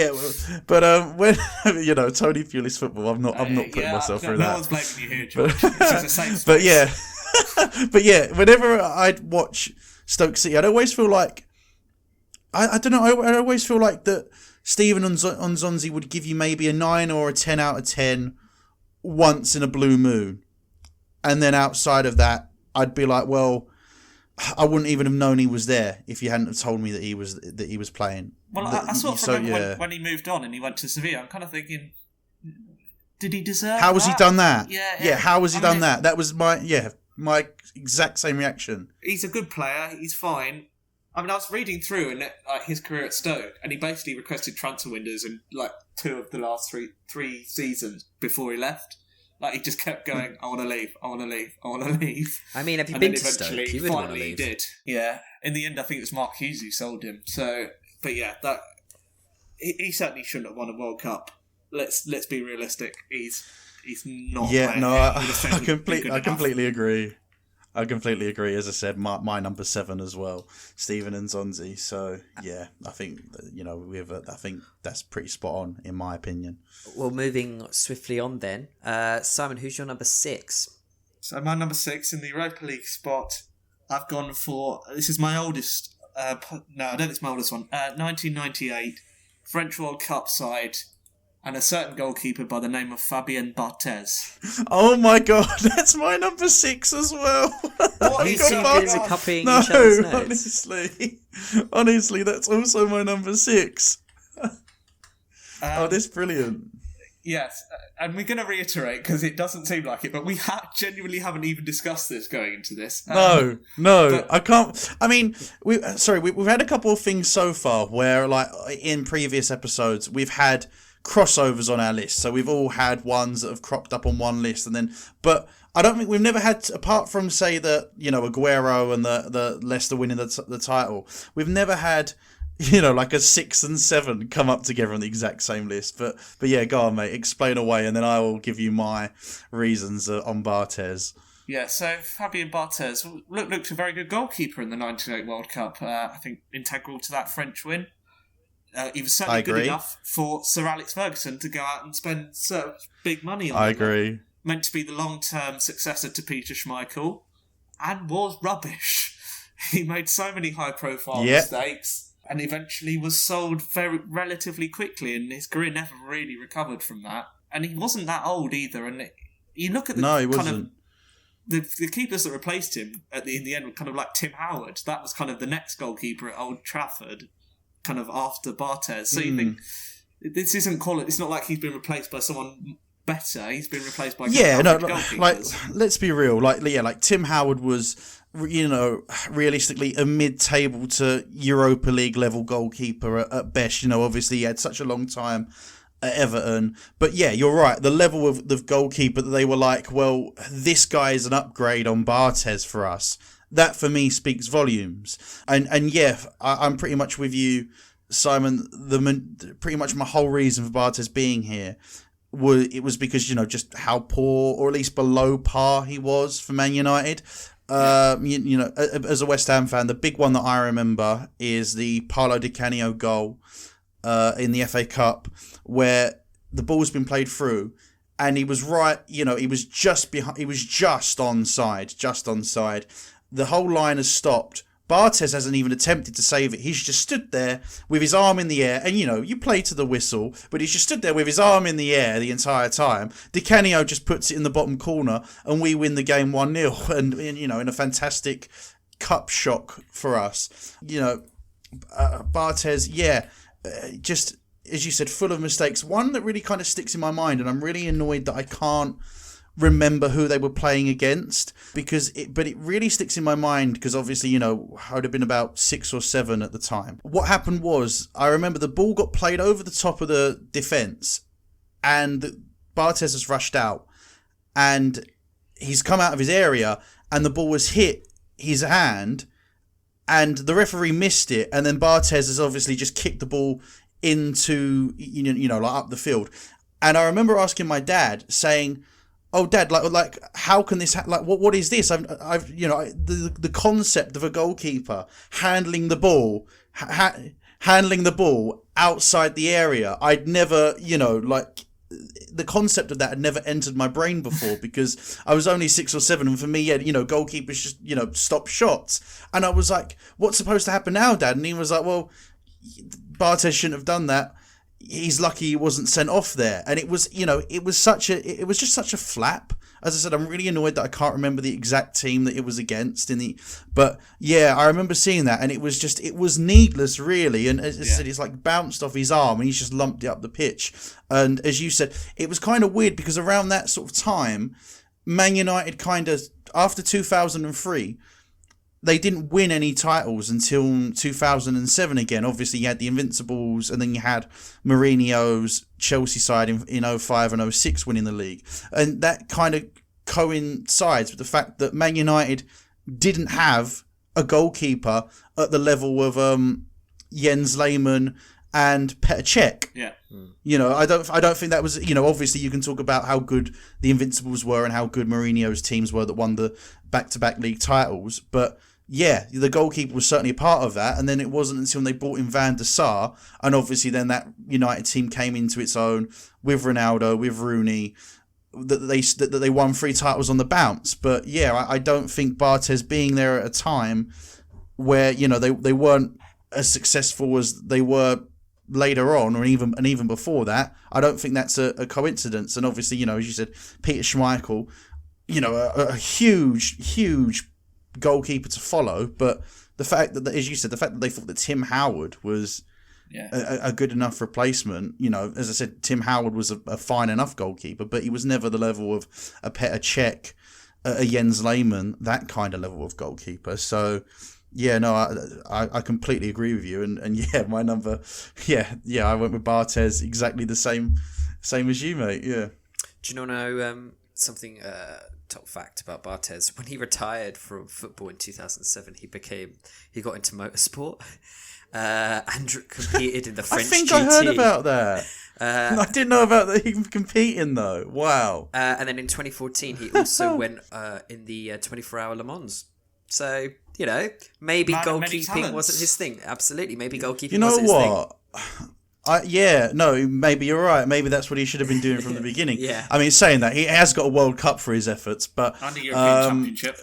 Pulis football, I'm not putting myself through that. No one's blaming you here, George. It's just the same space. But whenever I'd watch Stoke City, I'd always feel like, I don't know, I always feel like that Steven Nzonzi would give you maybe a 9 or a 10 out of 10 once in a blue moon. And then outside of that, I'd be like, well, I wouldn't even have known he was there if you hadn't have told me that he was playing. Well, I sort of remember when he moved on and he went to Sevilla, I'm kind of thinking, did he deserve How has he done that? Yeah, how has he done that? That was my exact same reaction. He's a good player. He's fine. I was reading through and his career at Stoke, and he basically requested transfer windows in 2 of the last three seasons before he left. He just kept going, I want to leave, I want to leave, I want to leave. I mean, have you been to Stoke? You would want to leave. He did. Yeah. In the end, I think it was Mark Hughes who sold him. So, but yeah, he certainly shouldn't have won a World Cup. Let's be realistic. He's not. Yeah, no, I completely agree. I completely agree. As I said, my number 7 as well, Steven Nzonzi. So yeah, I think I think that's pretty spot on in my opinion. Well, moving swiftly on then, Simon, who's your number 6? So my number 6 in the Europa League spot, I've gone for, this is my oldest. No, I don't think it's my oldest one. 1998 French World Cup side. And a certain goalkeeper by the name of Fabien Barthez. Oh my god, that's my number 6 as well. What is copying each other's notes? Honestly, that's also my number 6. That's brilliant. Yes, and we're going to reiterate because it doesn't seem like it, but we genuinely haven't even discussed this going into this. No, I can't. I mean, we've had a couple of things so far where, in previous episodes, we've had crossovers on our list. So we've all had ones that have cropped up on one list, but I don't think we've never had, apart from say the Aguero and the Leicester winning the title, we've never had like a 6 and 7 come up together on the exact same list. But yeah, go on, mate, explain away, and then I will give you my reasons on Barthez. Yeah, so Fabien Barthez looked a very good goalkeeper in the 98 World Cup. I think integral to that French win. He was certainly good enough for Sir Alex Ferguson to go out and spend big money on him. I agree. Meant to be the long-term successor to Peter Schmeichel, and was rubbish. He made so many high-profile mistakes, and eventually was sold very relatively quickly, and his career never really recovered from that. And he wasn't that old either. And you look at the he wasn't. The keepers that replaced him in the end were kind of like Tim Howard. That was kind of the next goalkeeper at Old Trafford, kind of after Barthez. So you think this isn't quality. It's not like he's been replaced by someone better. He's been replaced by goalkeepers. Let's be real. Like Tim Howard was, realistically a mid-table to Europa League level goalkeeper at best. Obviously he had such a long time at Everton, but yeah, you're right. The level of the goalkeeper that they were like, well, this guy is an upgrade on Barthez for us. That for me speaks volumes. And yeah, I'm pretty much with you, Simon. Pretty much my whole reason for Barthez being here was because just how poor, or at least below par, he was for Man United. As a West Ham fan, the big one that I remember is the Paolo Di Canio goal in the FA Cup, where the ball's been played through, and he was right. He was just behind. He was just onside. The whole line has stopped. Barthez hasn't even attempted to save it. He's just stood there with his arm in the air. And, you play to the whistle, but he's just stood there with his arm in the air the entire time. Di Canio just puts it in the bottom corner, and we win the game 1-0. And in a fantastic cup shock for us. Barthez, just, as you said, full of mistakes. One that really kind of sticks in my mind, and I'm really annoyed that I can't remember who they were playing against, but it really sticks in my mind because obviously I would have been about 6 or 7 at the time. What happened was, I remember the ball got played over the top of the defence, and Barthez has rushed out, and he's come out of his area, and the ball has hit his hand, and the referee missed it, and then Barthez has obviously just kicked the ball into up the field. And I remember asking my dad, saying, "Oh, Dad, like how can this what is this? The concept of a goalkeeper handling the ball, handling the ball outside the area. I'd never, the concept of that had never entered my brain before because I was only 6 or 7, and for me, goalkeepers just stop shots. And I was like, what's supposed to happen now, Dad? And he was like, well, Barthez shouldn't have done that. He's lucky he wasn't sent off there. And it was just such a flap. As I said, I'm really annoyed that I can't remember the exact team that it was against but yeah, I remember seeing that, and it was needless really. And as I said, it's like bounced off his arm and he's just lumped it up the pitch. And as you said, it was kind of weird because around that sort of time, Man United kind of, after 2003, they didn't win any titles until 2007 again. Obviously, you had the Invincibles, and then you had Mourinho's Chelsea side in 05 and 06 winning the league. And that kind of coincides with the fact that Man United didn't have a goalkeeper at the level of Jens Lehmann and Petr Cech. Yeah. I don't think that was, obviously you can talk about how good the Invincibles were and how good Mourinho's teams were that won the back-to-back league titles, but yeah, the goalkeeper was certainly a part of that. And then it wasn't until they brought in Van der Sar, and obviously then that United team came into its own with Ronaldo, with Rooney, that they won 3 titles on the bounce. But yeah, I don't think Barthez being there at a time where they weren't as successful as they were later on, or even before that, I don't think that's a coincidence. And obviously, as you said, Peter Schmeichel, a huge goalkeeper to follow, but the fact that, as you said, the fact that they thought that Tim Howard was a good enough replacement, as I said, Tim Howard was a fine enough goalkeeper, but he was never the level of a Petr Cech, a Jens Lehmann, that kind of level of goalkeeper. So Yeah, no, I completely agree with you, and yeah, my number, I went with Barthez, exactly the same as you, mate. Yeah. Do you know something? Top fact about Barthez: when he retired from football in 2007, he got into motorsport and competed in the French. I think GT. I heard about that. I didn't know about that. He competing though. Wow. And then in 2014, he also went in the 24-hour Le Mans. So, maybe goalkeeping wasn't his thing. Absolutely, maybe goalkeeping wasn't his thing. Maybe you're right. Maybe that's what he should have been doing from the beginning. Yeah. I mean, saying that, he has got a World Cup for his efforts, but... And a European Championship.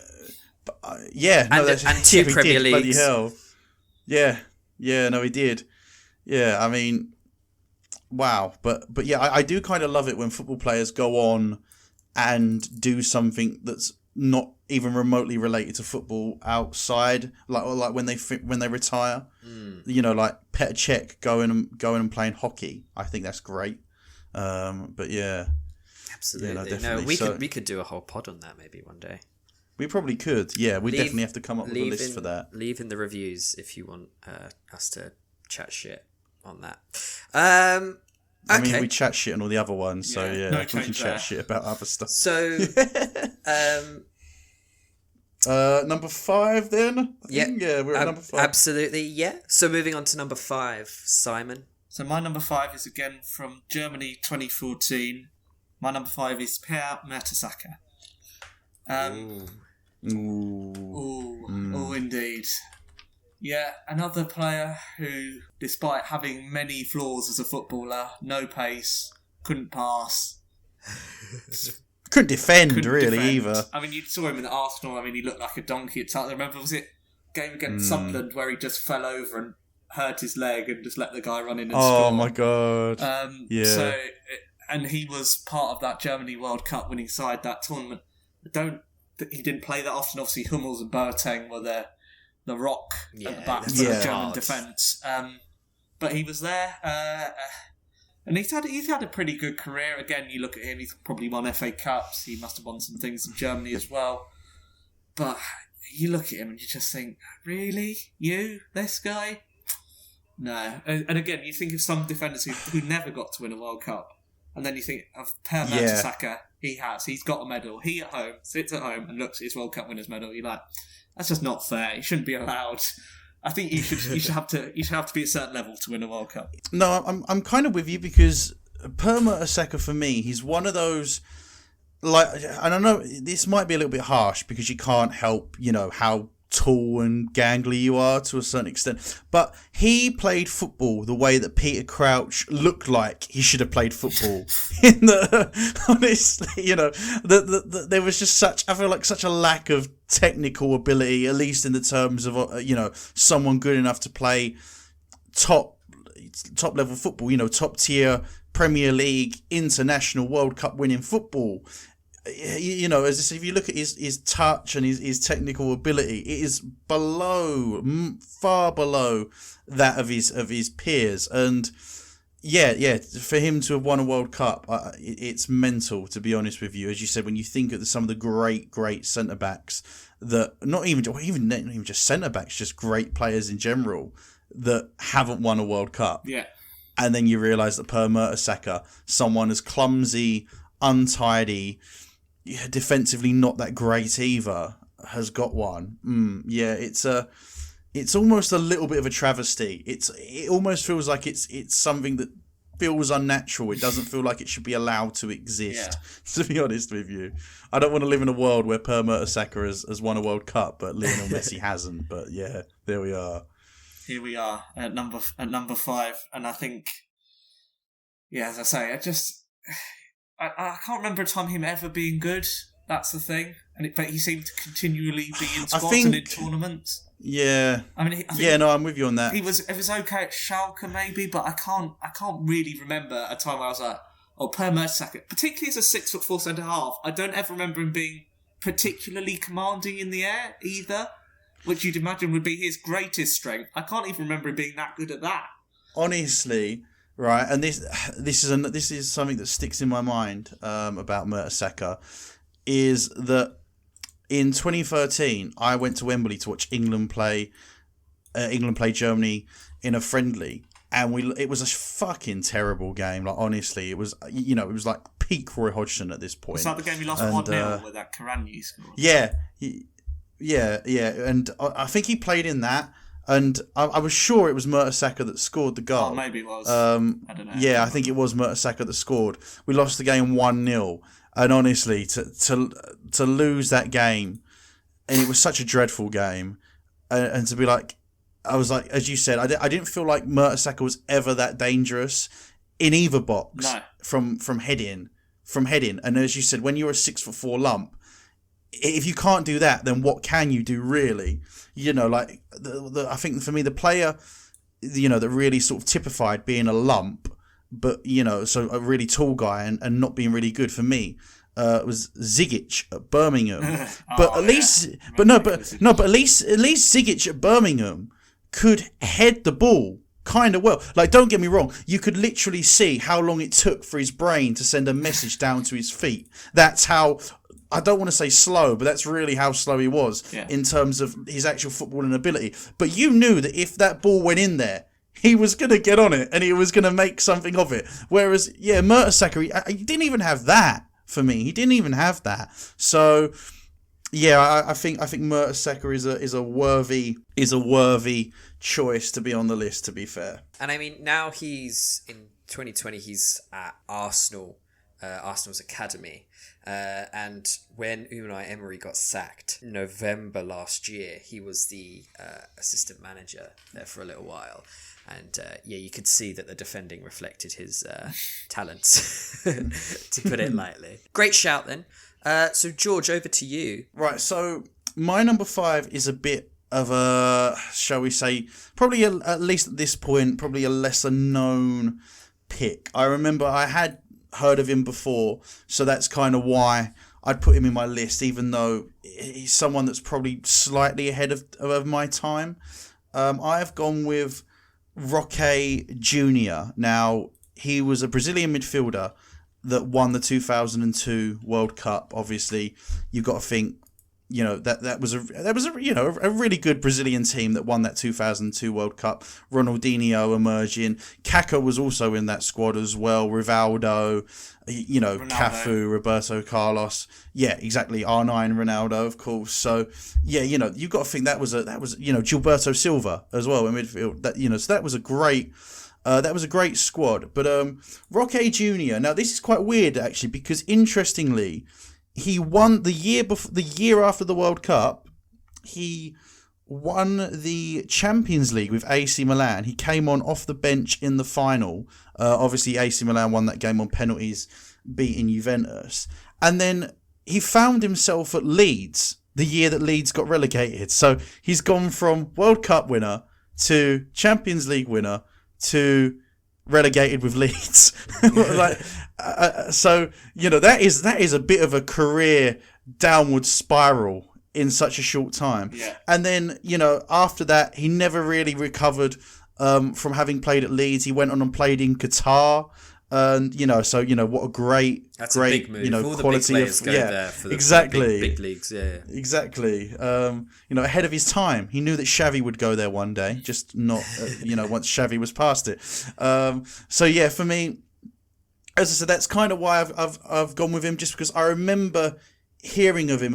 And two Premier Leagues. Bloody hell. Yeah, no, he did. Yeah, I mean, wow. But yeah, I do kind of love it when football players go on and do something that's not even remotely related to football outside, like when they retire. Like Petr Cech going and playing hockey. I think that's great. But yeah, absolutely. We could do a whole pod on that maybe one day. We probably could. Yeah, we definitely have to come up with a list for that. Leave in the reviews if you want us to chat shit on that. Okay. I mean, we chat shit on all the other ones, so we can chat shit about other stuff. So, number 5 then? Yeah, we're at number 5. Absolutely, yeah. So moving on to number 5, Simon. So my number 5 is again from Germany 2014. My number 5 is Per Mertesacker. Indeed. Yeah, another player who, despite having many flaws as a footballer, no pace, couldn't pass. Couldn't defend either. I mean, you saw him in Arsenal. I mean, he looked like a donkey at times. I remember, was it game against Sunderland where he just fell over and hurt his leg and just let the guy run in and score? Oh my god! So, and he was part of that Germany World Cup winning side that tournament. He didn't play that often. Obviously, Hummels and Boateng were the rock at the back for the German defence. But he was there. And he's had a pretty good career. Again, you look at him, he's probably won FA Cups. He must have won some things in Germany as well. But you look at him and you just think, really? You? This guy? No. And again, you think of some defenders who never got to win a World Cup. And then you think of Per Mertesacker. He's got a medal. He at home, sits at home and looks at his World Cup winners' medal. You're like, that's just not fair. He shouldn't be allowed. I think you should have to be at a certain level to win a World Cup. No, I'm kind of with you because Per Mertesacker for me, he's one of those, like, and I know this might be a little bit harsh because you can't help, how tall and gangly you are to a certain extent, but he played football the way that Peter Crouch looked like he should have played football. Honestly, there was just such a lack of technical ability, at least in the terms of someone good enough to play top level football, top tier Premier League, international World Cup winning football. As I said, if you look at his touch and his technical ability, it is far below that of his peers. And for him to have won a World Cup, it's mental, to be honest with you. As you said, when you think of some of the great centre backs that not even just centre backs, just great players in general that haven't won a World Cup. Yeah, and then you realise that Per Mertesacker, someone as clumsy, untidy, defensively not that great either, has got one. It's almost a little bit of a travesty. It almost feels like it's something that feels unnatural. It doesn't feel like it should be allowed to exist. To be honest with you, I don't want to live in a world where Per Mertesacker has won a World Cup, but Lionel Messi hasn't. But yeah, there we are. Here we are at number 5, and I think, as I say, I can't remember a time him ever being good. That's the thing. But he seemed to continually be in squads and in tournaments. Yeah. I mean, I'm with you on that. It was okay at Schalke maybe, but I can't really remember a time where I was like, Per Mertesacker, particularly as a 6'4" centre half. I don't ever remember him being particularly commanding in the air either, which you'd imagine would be his greatest strength. I can't even remember him being that good at that. Honestly. Right, and this is something that sticks in my mind about Mertesacker, is that in 2013, I went to Wembley to watch England play Germany in a friendly, and it was a fucking terrible game. Like, honestly, it was like peak Roy Hodgson at this point. Was that the game you lost 1-0 with that Karanye score? Yeah, and I think he played in that. And I was sure it was Mertesacker that scored the goal. Oh, maybe it was. I don't know. Yeah, I think it was Mertesacker that scored. We lost the game 1-0. And honestly, to lose that game, and it was such a dreadful game, and to be like, I was like, as you said, I didn't feel like Mertesacker was ever that dangerous in either box. No. From heading. And as you said, when you're a 6'4" lump, if you can't do that, then what can you do, really? Like I think for me, the player, that really sort of typified being a lump, but so a really tall guy and not being really good for me, was Zigic at Birmingham. But at least Zigic at Birmingham could head the ball kind of well. Like, don't get me wrong, you could literally see how long it took for his brain to send a message down to his feet. That's how, I don't want to say slow, but that's really how slow he was in terms of his actual footballing ability. But you knew that if that ball went in there, he was going to get on it and he was going to make something of it. Whereas, Mertesacker, he didn't even have that for me. He didn't even have that. So, I think Mertesacker is a worthy choice to be on the list, to be fair. And I mean, now he's in 2020. He's at Arsenal, Arsenal's academy. And when Unai Emery got sacked in November last year, he was the assistant manager there for a little while. And you could see that the defending reflected his talents, to put it lightly. Great shout then. So George, over to you. Right, so my number 5 is a bit of a, shall we say, probably at least at this point, probably a lesser known pick. I remember I had heard of him before, so that's kind of why I'd put him in my list, even though he's someone that's probably slightly ahead of my time. I have gone with Roque Jr. Now, he was a Brazilian midfielder that won the 2002 World Cup. Obviously, you've got to think, that was a really good Brazilian team that won that 2002 World Cup. Ronaldinho emerging, Kaká was also in that squad as well. Rivaldo, Ronaldo. Cafu, Roberto Carlos, exactly. R9 Ronaldo, of course. So you've got to think that was Gilberto Silva as well in midfield. So that was a great. That was a great squad. But Roque Jr. Now this is quite weird actually, because interestingly, he won the year after the World Cup. He won the Champions League with AC Milan. He came on off the bench in the final. Obviously, AC Milan won that game on penalties, beating Juventus. And then he found himself at Leeds the year that Leeds got relegated. So he's gone from World Cup winner to Champions League winner to relegated with Leeds. That is a bit of a career downward spiral in such a short time. Yeah. And then, after that, he never really recovered from having played at Leeds. He went on and played in Qatar. And, what a great, That's a big move. All quality the big players go there for the exactly. big leagues. Yeah. Exactly. Ahead of his time. He knew that Xavi would go there one day, just not, once Xavi was past it. For me, as I said, that's kind of why I've gone with him, just because I remember hearing of him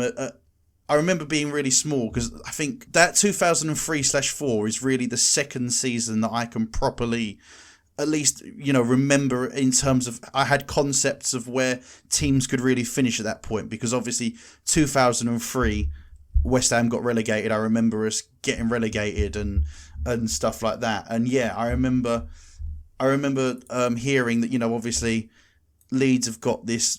I remember being really small, because I think that 2003/4 is really the second season that I can properly, at least, remember in terms of, I had concepts of where teams could really finish at that point, because obviously 2003 West Ham got relegated. I remember us getting relegated and stuff like that. And I remember hearing that, obviously Leeds have got this,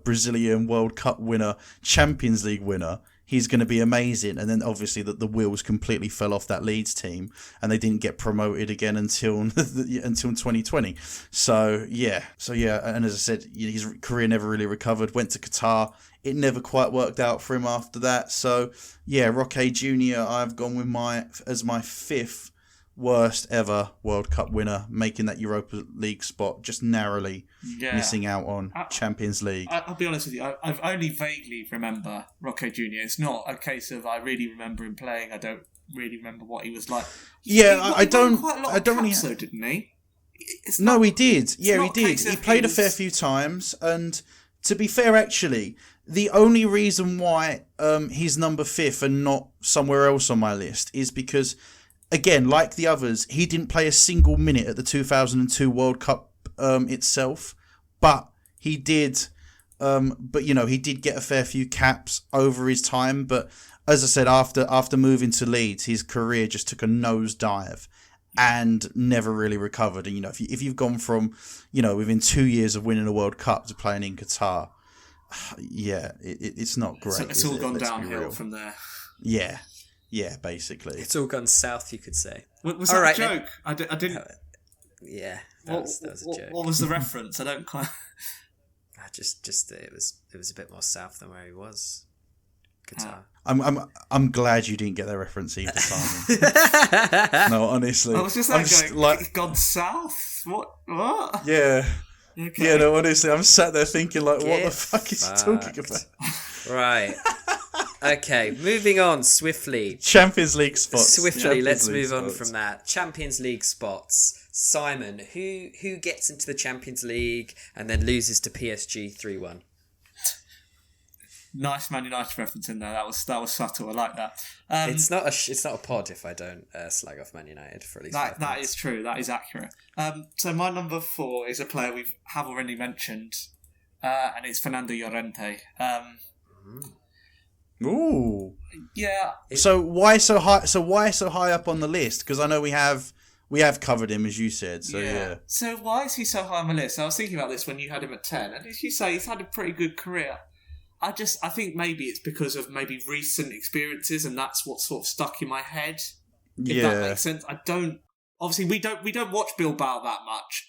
Brazilian World Cup winner, Champions League winner. He's going to be amazing. And then obviously the wheels completely fell off that Leeds team, and they didn't get promoted again until 2020. So, and as I said, his career never really recovered. Went to Qatar. It never quite worked out for him after that. So, Roque Jr. I've gone with as my 5th worst ever World Cup winner, making that Europa League spot, just narrowly missing out on Champions League. I'll be honest with you, I only vaguely remember Roque Jr. It's not a case of I really remember him playing. I don't really remember what he was like. I don't. Quite a lot of caps, though, didn't he? No, he did. Yeah, he did. He played a fair few times, and to be fair, actually, the only reason why he's number 5th and not somewhere else on my list is because, again, like the others, he didn't play a single minute at the 2002 World Cup itself, but he did. He did get a fair few caps over his time. But as I said, after moving to Leeds, his career just took a nosedive and never really recovered. And if you've gone from within 2 years of winning a World Cup to playing in Qatar, it's not great. So it's all gone downhill from there. Yeah, basically. It's all gone south, you could say. Was that a joke? I didn't... Yeah, that was a joke. What was the reference? I don't quite... Just it was a bit more south than where he was. Qatar. I'm glad you didn't get that reference either, Simon. No, honestly. I was just like, gone south? What? Yeah. Okay. Yeah, no, honestly, I'm sat there thinking, like, what the fuck is he talking about? Right. Okay, moving on swiftly. Champions League spots. Let's move on from that. Champions League spots. Simon, who gets into the Champions League and then loses to PSG 3-1? Nice Man United reference in there. That was subtle. I like that. It's not a pod if I don't slag off Man United for at least 5 minutes. That is true. That is accurate. So my number 4 is a player we have already mentioned, and it's Fernando Llorente. Ooh. Yeah. So why so high up on the list? Because I know we have covered him, as you said. So yeah. So why is he so high on the list? I was thinking about this when you had him at 10, and as you say, he's had a pretty good career. I think maybe it's because of maybe recent experiences, and that's what sort of stuck in my head. If that makes sense. Obviously we don't watch Bilbao that much.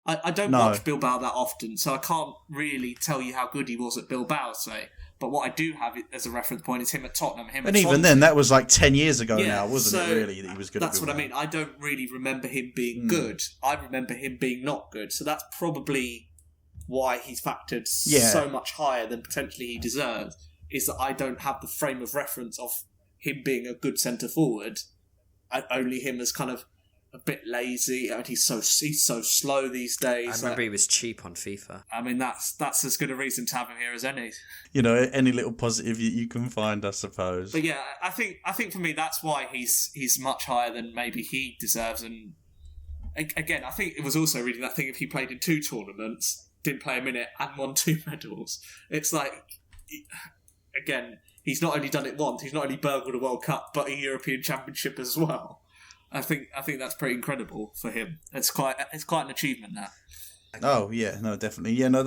I don't watch Bilbao that often, so I can't really tell you how good he was at Bilbao, say. But what I do have as a reference point is him at Tottenham. And even then, that was like 10 years ago now, wasn't it, really, that he was good at Bilbao? That's what I mean. I don't really remember him being good. I remember him being not good. So that's probably why he's factored so much higher than potentially he deserves, is that I don't have the frame of reference of him being a good centre-forward. Only him as kind of a bit lazy, and he's so slow these days. I remember he was cheap on FIFA. I mean, that's as good a reason to have him here as any. Any little positive you can find, I suppose. But yeah, I think for me that's why he's much higher than maybe he deserves. And again, I think it was also reading that thing if he played in 2 tournaments, didn't play a minute, and won 2 medals. It's like, again, he's not only done it once, he's not only burgled a World Cup, but a European Championship as well. I think that's pretty incredible for him. It's quite an achievement, that. Oh yeah, no, definitely. Yeah, no,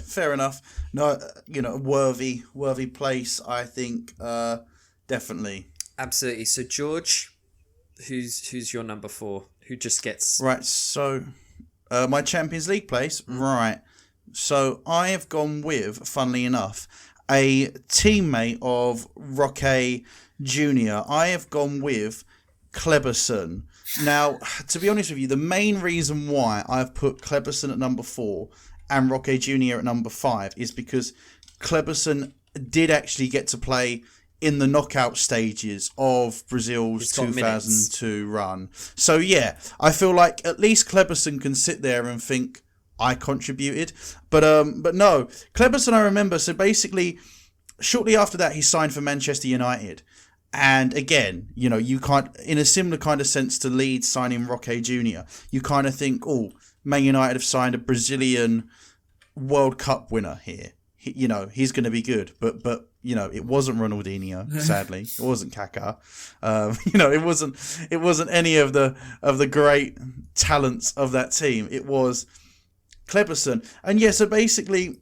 fair enough. No, worthy place. I think, definitely. Absolutely. So George, who's your number 4? Who just gets right? So, my Champions League place, right? So I have gone with, funnily enough, a teammate of Roque Jr. I have gone with Kleberson. Now, to be honest with you, the main reason why I've put Kleberson at number 4 and Roque Jr. at number 5 is because Kleberson did actually get to play in the knockout stages of Brazil's 2002 run. So yeah, I feel like at least Kleberson can sit there and think, I contributed. But no, Kleberson, I remember, so basically shortly after that he signed for Manchester United. And again, you can't, in a similar kind of sense to Leeds signing Roque Jr., you kind of think, Man United have signed a Brazilian World Cup winner here. He's going to be good. But it wasn't Ronaldinho, sadly. It wasn't Kaká. It wasn't any of the great talents of that team. It was Kleberson. And yeah, so basically,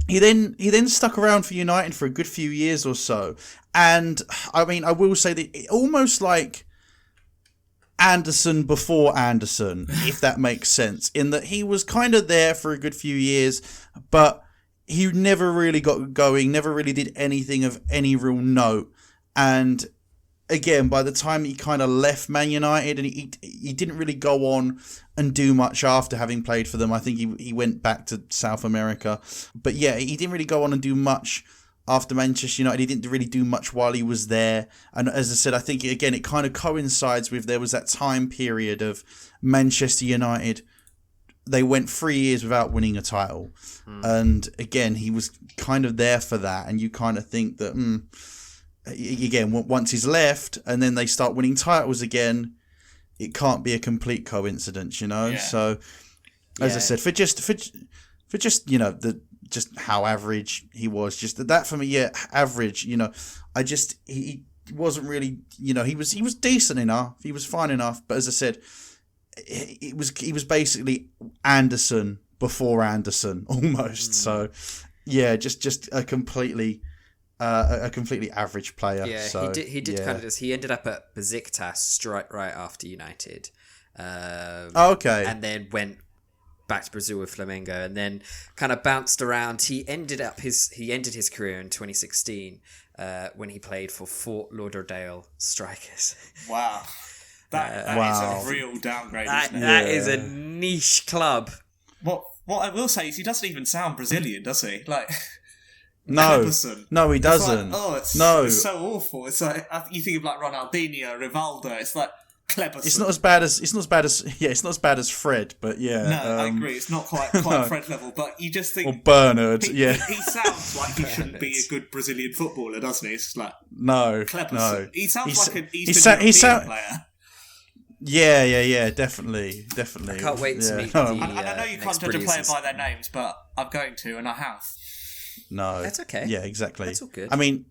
He then stuck around for United for a good few years or so. And, I mean, I will say that almost like Anderson before Anderson, if that makes sense, in that he was kind of there for a good few years, but he never really got going, never really did anything of any real note. And again, by the time he kind of left Man United, and he didn't really go on and do much after having played for them. I think he went back to South America. But yeah, he didn't really go on and do much after Manchester United. He didn't really do much while he was there. And as I said, I think, again, it kind of coincides with there was that time period of Manchester United. They went 3 years without winning a title. And again, he was kind of there for that. And you kind of think that, again, once he's left and then they start winning titles again, it can't be a complete coincidence, you know. Yeah. So, as I said, for just just how average he was, just that for me, average. You know, he wasn't really, he was decent enough, he was fine enough, but as I said, he was basically Anderson before Anderson almost. So, yeah, just a completely average player. Yeah, so, he did kind of this. He ended up at Besiktas right after United. Okay. And then went back to Brazil with Flamengo, and then kind of bounced around. He ended his career in 2016 when he played for Fort Lauderdale Strikers. Wow, that is a real downgrade. That is a niche club. What I will say is he doesn't even sound Brazilian, does he? Like. No, he doesn't. It's so awful. It's like you think of like Ronaldinho, Rivaldo. It's like Kleberson. It's not as bad as Fred, but yeah. No, I agree. It's not quite Fred level, but you just think. Or Bernard. He sounds like he shouldn't be a good Brazilian footballer, doesn't he? It's like Kleberson. No. He sounds like an Eastern European player. Yeah, definitely. I can't wait to meet. And I know you can't judge a player by their names, but I'm going to, and I have. No, that's okay. Yeah, exactly. That's all good. I mean,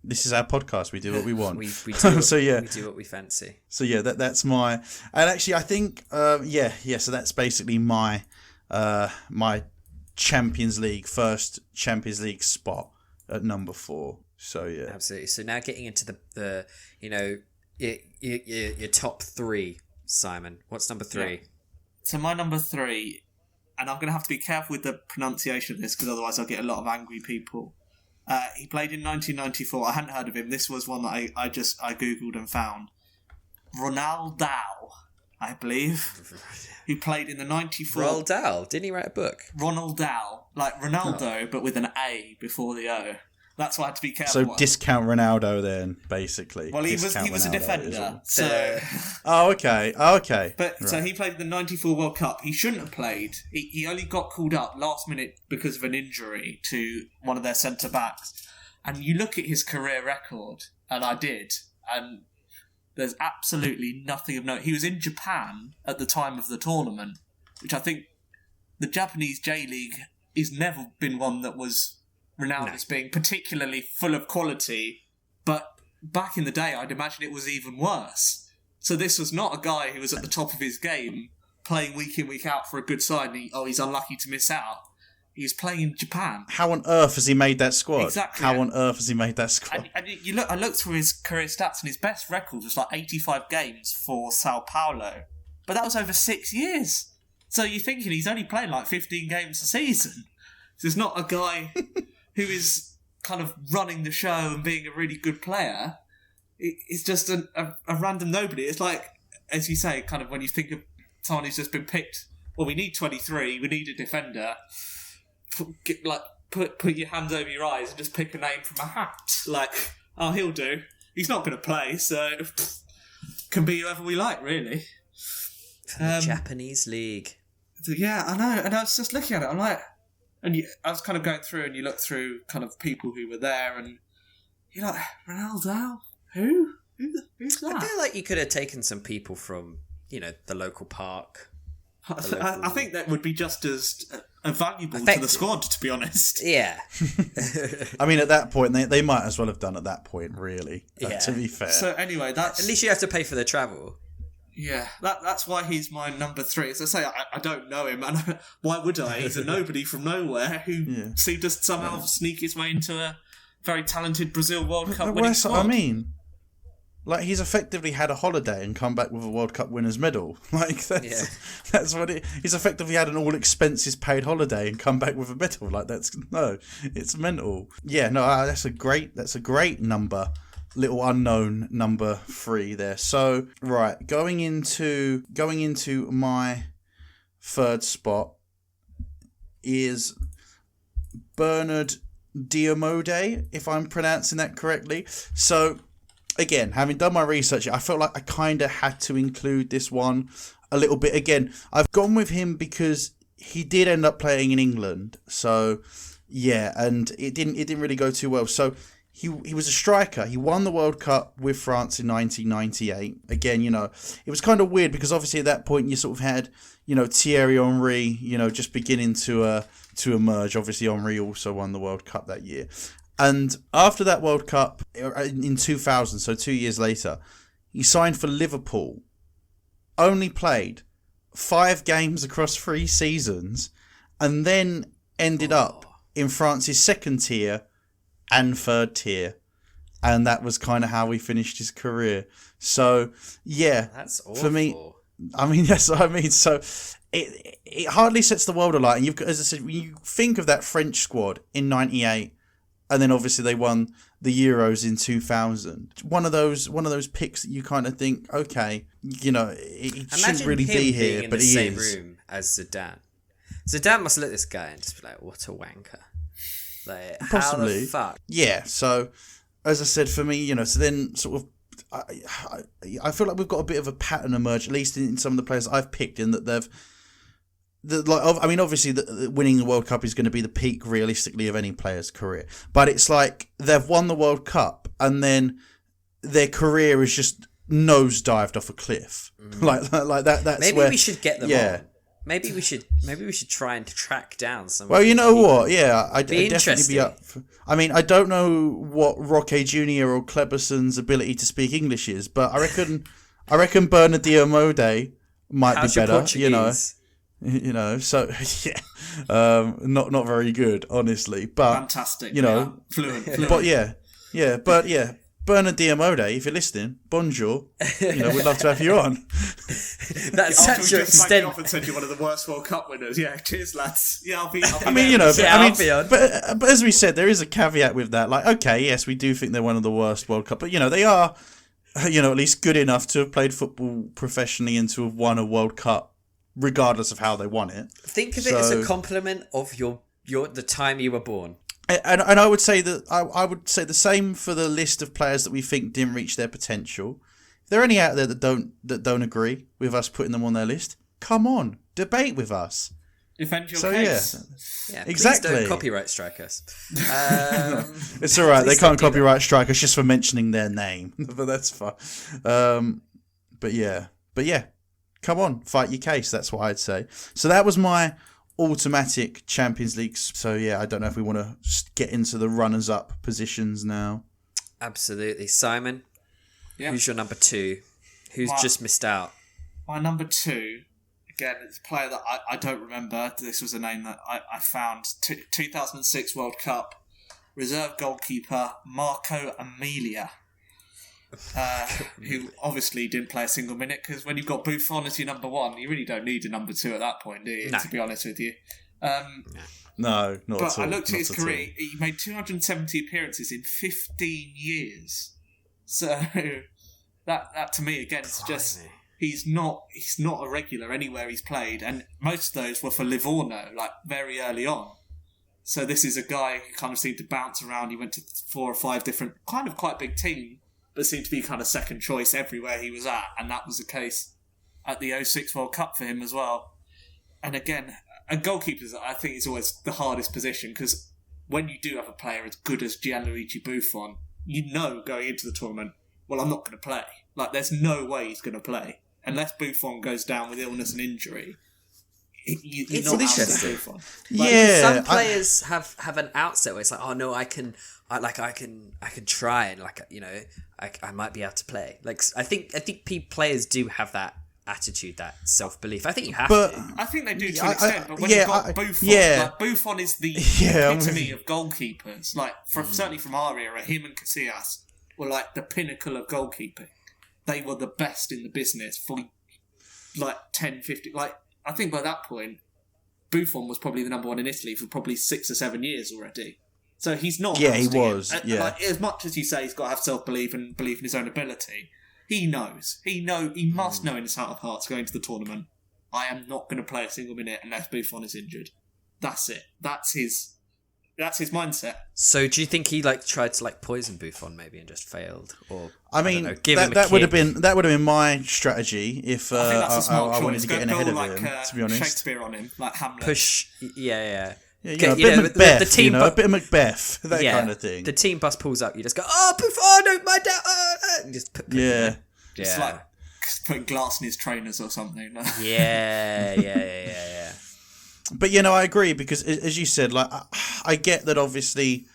this is our podcast. We do what we want. we do what we fancy. So yeah, that's my. And actually, I think So that's basically my my first Champions League spot at number 4. So yeah, absolutely. So now getting into the your top 3, Simon. What's number 3? Yeah. So my number 3. And I'm going to have to be careful with the pronunciation of this because otherwise I'll get a lot of angry people. He played in 1994. I hadn't heard of him. This was one that I Googled and found. Ronaldo, I believe. He played in the 94... Ronaldo? Didn't he write a book? Ronaldo. Like Ronaldo, but with an A before the O. That's why I had to be careful. So discount Ronaldo then, basically. Well, he was a defender. So. Oh, okay. But right. So he played in the 94 World Cup. He shouldn't have played. He only got called up last minute because of an injury to one of their centre backs. And you look at his career record, and I did, and there's absolutely nothing of note. He was in Japan at the time of the tournament, which I think the Japanese J-League has never been one that was renowned as being particularly full of quality, but back in the day I'd imagine it was even worse. So this was not a guy who was at the top of his game playing week in, week out for a good side and he's unlucky to miss out. He was playing in Japan. How on earth has he made that squad? Exactly. How on earth has he made that squad? And I looked through his career stats and his best record was like 85 games for Sao Paulo, but that was over 6 years. So you're thinking he's only playing like 15 games a season. So it's not a guy who is kind of running the show and being a really good player. It's just a random nobody. It's like, as you say, kind of when you think of someone who's just been picked, well, we need 23, we need a defender. Put your hands over your eyes and just pick a name from a hat. Like, oh, he'll do. He's not going to play, so can be whoever we like, really. The Japanese league. Yeah, I know. And I was just looking at it. I'm like... I was kind of going through, and you look through kind of people who were there, and you're like, Ronaldo? Who's that? I feel like you could have taken some people from, the local park. I think that would be just as valuable to the squad, to be honest. Yeah. I mean, at that point, they might as well have done at that point, really, to be fair. So anyway, at least you have to pay for the travel. Yeah, that's why he's my number 3. As I say, I don't know him, and why would I? He's a nobody from nowhere who seemed to somehow sneak his way into a very talented Brazil World Cup winning squad. That's what I mean. Like, he's effectively had a holiday and come back with a World Cup winner's medal. Like, that's what he's effectively had an all expenses paid holiday and come back with a medal. Like, it's mental. Yeah, no, that's a great number. little unknown number 3 there. So, right, going into my third spot is Bernard Diomede, if I'm pronouncing that correctly. So, again, having done my research, I felt like I kind of had to include this one a little bit. Again, I've gone with him because he did end up playing in England. So, yeah, and it didn't really go too well. So, he was a striker. He won the World Cup with France in 1998. Again, it was kind of weird because obviously at that point you sort of had, Thierry Henry, just beginning to emerge. Obviously, Henry also won the World Cup that year. And after that World Cup in 2000, so 2 years later, he signed for Liverpool. Only played 5 games across 3 seasons, and then ended up in France's second tier and third tier. And that was kind of how he finished his career. So, yeah. That's awful. For me, I mean, that's what I mean. So, it hardly sets the world alight. And you've got, as I said, when you think of that French squad in 98, and then obviously they won the Euros in 2000. One of those picks that you kind of think, okay, it shouldn't really be here, but he is. Imagine him being in the same room as Zidane. Zidane must look at this guy and just be like, what a wanker. Like, possibly. How the fuck? Yeah, so, as I said, for me, so then sort of, I feel like we've got a bit of a pattern emerge, at least in some of the players I've picked, in that obviously, winning the World Cup is going to be the peak, realistically, of any player's career. But it's like they've won the World Cup, and then their career is just nosedived off a cliff. Like that. That's maybe where, we should get them on. Maybe we should try and track down some. Well, you know what? Yeah, I'd definitely be up. I don't know what Roque Jr. or Cleberson's ability to speak English is, but I reckon Bernard Diomede might be better. So yeah, not very good, honestly. But fantastic, fluent. But yeah. Bernard Diomede, if you're listening, bonjour. We'd love to have you on. That's such an extent. Off and said you're one of the worst World Cup winners. Yeah, cheers, lads. Yeah, I'll be. I'll be on. But as we said, there is a caveat with that. Like, okay, yes, we do think they're one of the worst World Cup, but they are, at least good enough to have played football professionally and to have won a World Cup, regardless of how they won it. Think of it as a compliment of the time you were born. And I would say that I would say the same for the list of players that we think didn't reach their potential. If there are any out there that don't agree with us putting them on their list, come on, debate with us. Defend your case. Yeah, exactly. Please don't copyright strike us. It's all right. They can't copyright strike us just for mentioning their name, but that's fine. But yeah, come on, fight your case. That's what I'd say. So that was my automatic Champions League. So yeah, I don't know if we want to get into the runners-up positions now. Absolutely. Simon, who's your number 2? Who's just missed out? My number 2, again, it's a player that I don't remember. This was a name that I found. 2006 World Cup, reserve goalkeeper Marco Amelia. Who obviously didn't play a single minute, because when you've got Buffon as your number 1, you really don't need a number 2 at that point, do you? No. To be honest with you. No, not at all. But I looked at his career. He made 270 appearances in 15 years. So that to me again suggests he's not a regular anywhere he's played, and most of those were for Livorno, like very early on. So this is a guy who kind of seemed to bounce around. He went to 4 or 5 different, kind of quite big teams, but seemed to be kind of second choice everywhere he was at, and that was the case at the 2006 World Cup for him as well. And again, a goalkeeper, I think, is always the hardest position, because when you do have a player as good as Gianluigi Buffon, you know going into the tournament, well, I'm not going to play. Like, there's no way he's going to play. Unless Buffon goes down with illness and injury, you're not interesting. Buffon. Some players have an outset where it's like, oh no, I can try, and I might be able to play. Like, I think players do have that attitude, that self-belief. I think you have to. I think they do to an extent, but when you've got Buffon, Buffon is the epitome of goalkeepers. Like, certainly from our era, him and Casillas were like the pinnacle of goalkeeping. They were the best in the business for like 10, 15... Like, I think by that point, Buffon was probably the number 1 in Italy for probably 6 or 7 years already. So he's not. Yeah, he was. Yeah. Like, as much as you say he's got to have self-belief and belief in his own ability, he knows. He must know in his heart of hearts going to the tournament, I am not going to play a single minute unless Buffon is injured. That's it. That's his mindset. So do you think he tried to poison Buffon maybe and just failed? Or I mean, that would have been my strategy if I wanted to get in ahead of him. To be honest, Shakespeare on him like Hamlet. Push. Yeah. Yeah, a bit of Macbeth, a bit of Macbeth, that kind of thing. The team bus pulls up, you just go, oh, Buffon, my dad, and just put It's like putting glass in his trainers or something. Yeah. But, I agree, because as you said, I get that obviously,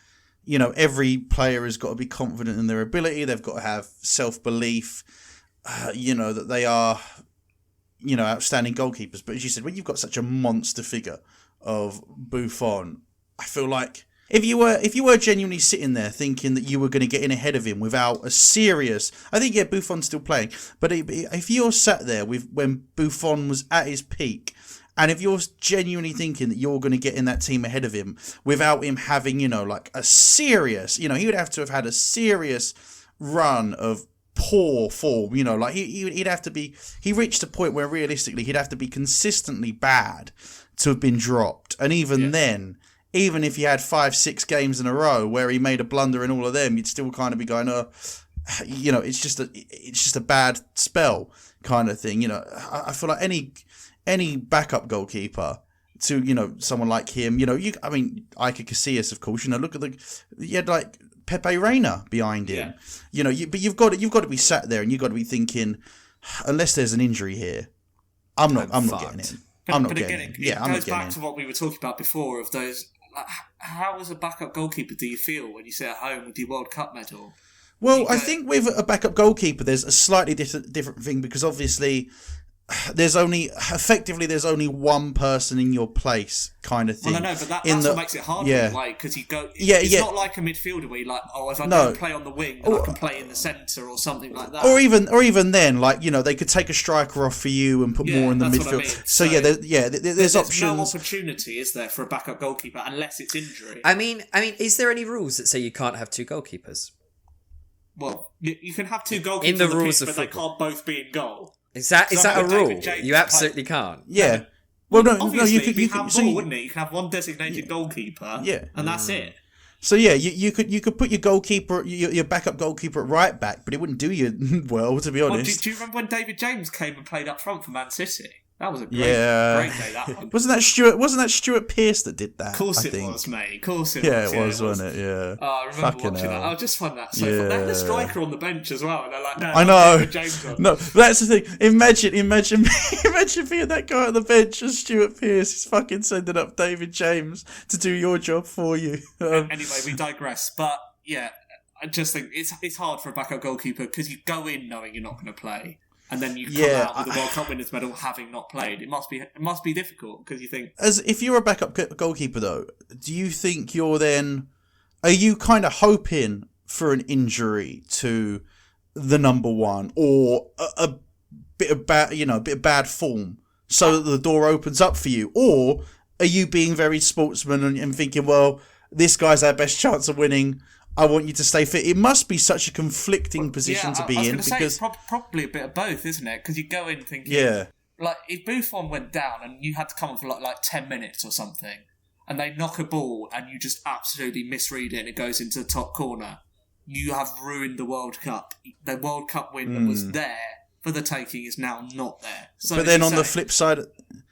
every player has got to be confident in their ability. They've got to have self-belief, that they are, outstanding goalkeepers. But as you said, when you've got such a monster figure of Buffon, I feel like if you were genuinely sitting there thinking that you were going to get in ahead of him without a serious, I think Buffon's still playing, but if you're sat there when Buffon was at his peak, and if you're genuinely thinking that you're going to get in that team ahead of him without him having a serious, he would have to have had a serious run of poor form, he'd have to be, he reached a point where realistically he'd have to be consistently bad to have been dropped. And even then, even if he had 5-6 games in a row where he made a blunder in all of them, you'd still kind of be going, it's just a bad spell kind of thing. I feel like any backup goalkeeper to, someone like him, Iker Casillas, of course, look at you had like Pepe Reina behind him, but you've got to be sat there and you've got to be thinking, unless there's an injury here, I'm not getting in. I'm not getting in. Yeah, I'm not getting in. It goes back to what we were talking about before of those. How as a backup goalkeeper do you feel when you sit at home with your World Cup medal? Well, I think with a backup goalkeeper, there's a slightly different thing, because obviously there's only one person in your place, kind of thing. Well, I know, but that's what makes it hard in a way, because you go. It's not like a midfielder where you're like, if I don't play on the wing, I can play in the centre or something like that. Or even then, they could take a striker off for you and put more in the midfield. I mean. So there's options. No opportunity, is there, for a backup goalkeeper unless it's injury? I mean, is there any rules that say you can't have two goalkeepers? Well, you can have two goalkeepers in the on rules pitch, of but football. they can't both be in goal. Is that a rule? You absolutely can't. Yeah. Well, obviously, it'd be handball, wouldn't it? You can have one designated goalkeeper, and that's it. So you could put your goalkeeper, your backup goalkeeper at right back, but it wouldn't do you well, to be honest. Well, do you remember when David James came and played up front for Man City? That was a great day, that one. Wasn't that Stuart Pearce that did that? Of course it was, mate. Of course it was. Yeah, it was, wasn't it? Yeah. Oh, I remember watching that. I just find that so fun. They had a striker on the bench as well, and they're like, no, I know. David James on. No, that's the thing. Imagine being that guy on the bench and Stuart Pearce is fucking sending up David James to do your job for you. Anyway, we digress. But yeah, I just think it's hard for a backup goalkeeper because you go in knowing you're not going to play. And then you come out with the World Cup winners' medal having not played. It must be difficult because you think, as if you're a backup goalkeeper though, do you think are you kind of hoping for an injury to the number one or a bit of bad form so that the door opens up for you, or are you being very sportsman and thinking, well, this guy's our best chance of winning, I want you to stay fit? It must be such a conflicting position to be in. Because it's probably a bit of both, isn't it? Because you go in thinking, like if Buffon went down and you had to come on for like 10 minutes or something, and they knock a ball and you just absolutely misread it and it goes into the top corner, you have ruined the World Cup. The World Cup win that was there for the taking is now not there. So but then on the flip side, on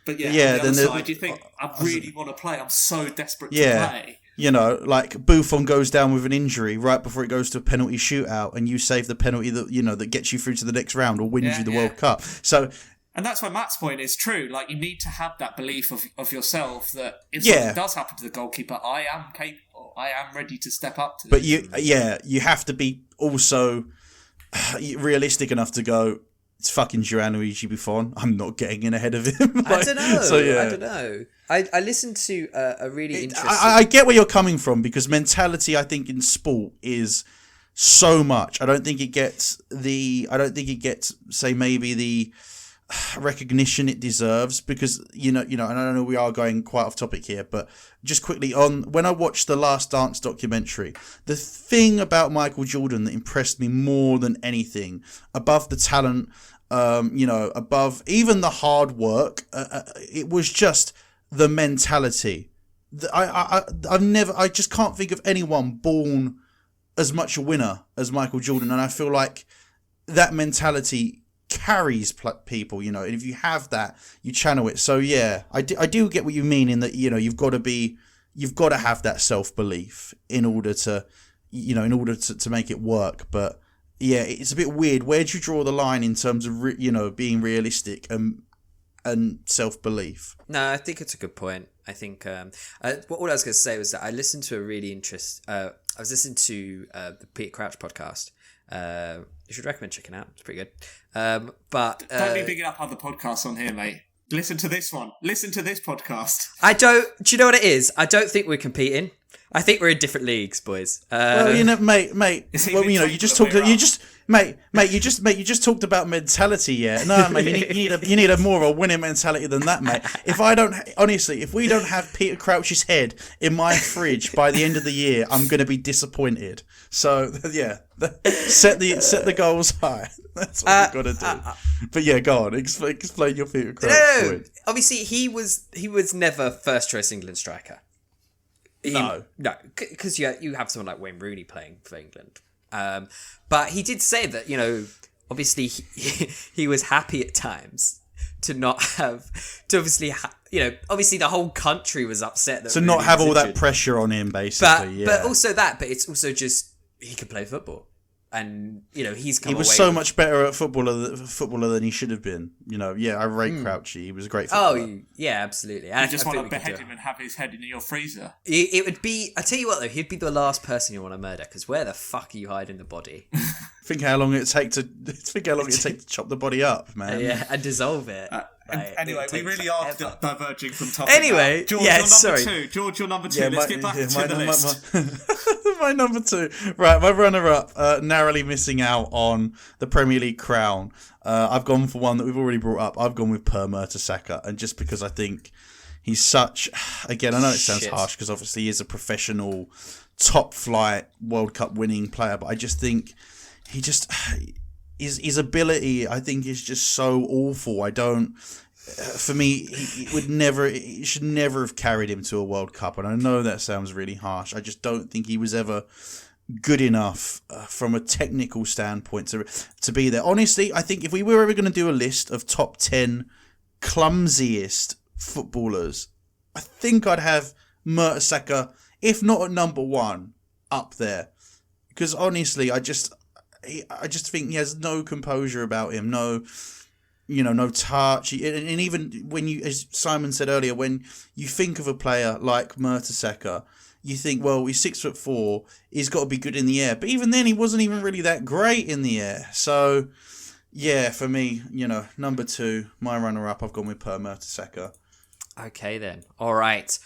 the other side, you think, I really want to play. I'm so desperate to play. Like Buffon goes down with an injury right before it goes to a penalty shootout, and you save the penalty that gets you through to the next round or wins you the World Cup. So, and that's where Matt's point is true. Like, you need to have that belief of yourself that if something does happen to the goalkeeper, I am capable. I am ready to step up to this. But you have to be also realistic enough to go, it's fucking Gianluigi Buffon. I'm not getting in ahead of him. I don't know. I don't know. I listened to a really interesting... I get where you're coming from, because mentality, I think, in sport is so much. I don't think it gets, say, maybe the recognition it deserves, because and I don't know we are going quite off topic here, but just quickly on when I watched the Last Dance documentary, the thing about Michael Jordan that impressed me more than anything, above the talent, above even the hard work, it was just the mentality. I just can't think of anyone born as much a winner as Michael Jordan, and I feel like that mentality carries people, and if you have that, you channel it. So yeah, I do get what you mean in that, you've got to have that self-belief in order to make it work. But yeah, it's a bit weird. Where do you draw the line in terms of being realistic and self-belief? No, I think it's a good point. I think what I was going to say was that I listened to I was listening to the Peter Crouch podcast. You should recommend checking out. It's pretty good. But don't be bigging up other podcasts on here, mate. Listen to this one. Listen to this podcast. Do you know what it is? I don't think we're competing. I think we're in different leagues, boys. Well, mate. Well, you just talked. You just talked about mentality. Yeah, no, mate. You need a more of a winning mentality than that, mate. If we don't have Peter Crouch's head in my fridge by the end of the year, I'm going to be disappointed. So yeah, set the goals high. That's what we've got to do. But yeah, go on. Explain your Peter Crouch point. Obviously, he was never first choice England striker. No, because you have someone like Wayne Rooney playing for England. But he did say that, obviously he was happy at times to not have, obviously the whole country was upset. That to not have all that pressure on him, basically. But also but it's also just, he can play football. And, he's come He was away so much better at footballer than he should have been. I rate Crouchy. He was a great footballer. Oh, yeah, absolutely. You just want to behead him and have his head in your freezer. It would be... I tell you what, though, he'd be the last person you want to murder, because where the fuck are you hiding the body? Think how long it take to chop the body up, man. Yeah, and dissolve it. Anyway, we really are diverging from topic. Anyway, George, you're number two. Let's get back to the list. My number two. Right, my runner-up, narrowly missing out on the Premier League crown. I've gone for one that we've already brought up. I've gone with Per Mertesacker, and just because I think he's such... Again, I know it sounds harsh, because obviously he is a professional, top-flight World Cup winning player, but I just think he just... His ability, I think, is just so awful. For me, he should never have carried him to a World Cup. And I know that sounds really harsh. I just don't think he was ever good enough from a technical standpoint to be there. Honestly, I think if we were ever going to do a list of top 10 clumsiest footballers, I think I'd have Mertesacker, if not at number one, up there. Because honestly, I just think he has no composure about him, no touch. And even when as Simon said earlier, when you think of a player like Mertesacker, you think, well, he's 6'4", he's got to be good in the air. But even then, he wasn't even really that great in the air. So, yeah, for me, number two, my runner-up, I've gone with Per Mertesacker. Okay, then. All right.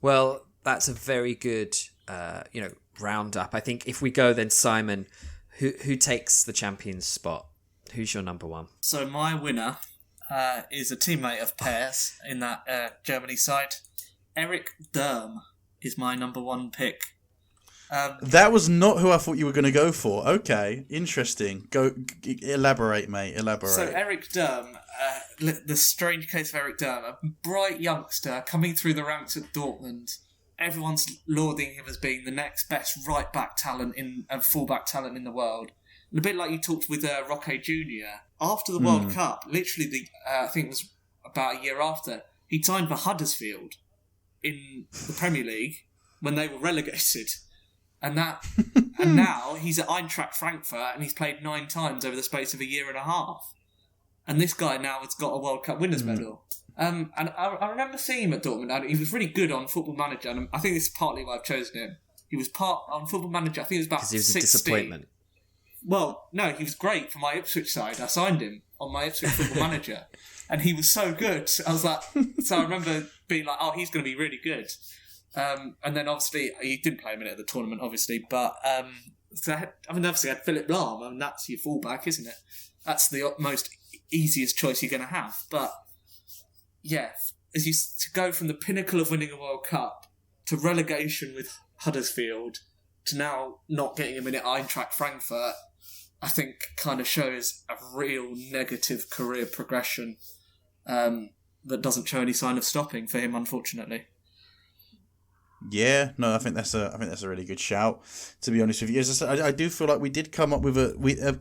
Well, that's a very good, roundup. I think if we go then, Simon... Who takes the champion's spot? Who's your number one? So my winner is a teammate of Per's in that Germany side. Eric Durm is my number one pick. That was not who I thought you were going to go for. Okay, interesting. Elaborate, mate. Elaborate. So Eric Durm, the strange case of Eric Durm, a bright youngster coming through the ranks at Dortmund. Everyone's lauding him as being the next best right-back talent and full-back talent in the world. And a bit like you talked with Roque Jr. After the World Cup, literally, I think it was about a year after, he signed for Huddersfield in the Premier League when they were relegated. And now he's at Eintracht Frankfurt and he's played 9 times over the space of a year and a half. And this guy now has got a World Cup winners' medal. And I remember seeing him at Dortmund, and he was really good on Football Manager, and I think this is partly why I've chosen him. He was on Football Manager, I think it was about 16. Because he was a disappointment. Well, no, he was great for my Ipswich side. I signed him on my Ipswich Football Manager, and he was so good. I was like, so I remember being like, oh, he's going to be really good. And then obviously, he didn't play a minute at the tournament, obviously, but obviously I had Philip Lahm, and that's your fullback, isn't it? That's the most easiest choice you're going to have. But yeah, to go from the pinnacle of winning a World Cup to relegation with Huddersfield to now not getting a minute at Eintracht Frankfurt, I think kind of shows a real negative career progression that doesn't show any sign of stopping for him, unfortunately. Yeah, no, I think that's a really good shout. To be honest with you, as I said, I do feel like we did come up with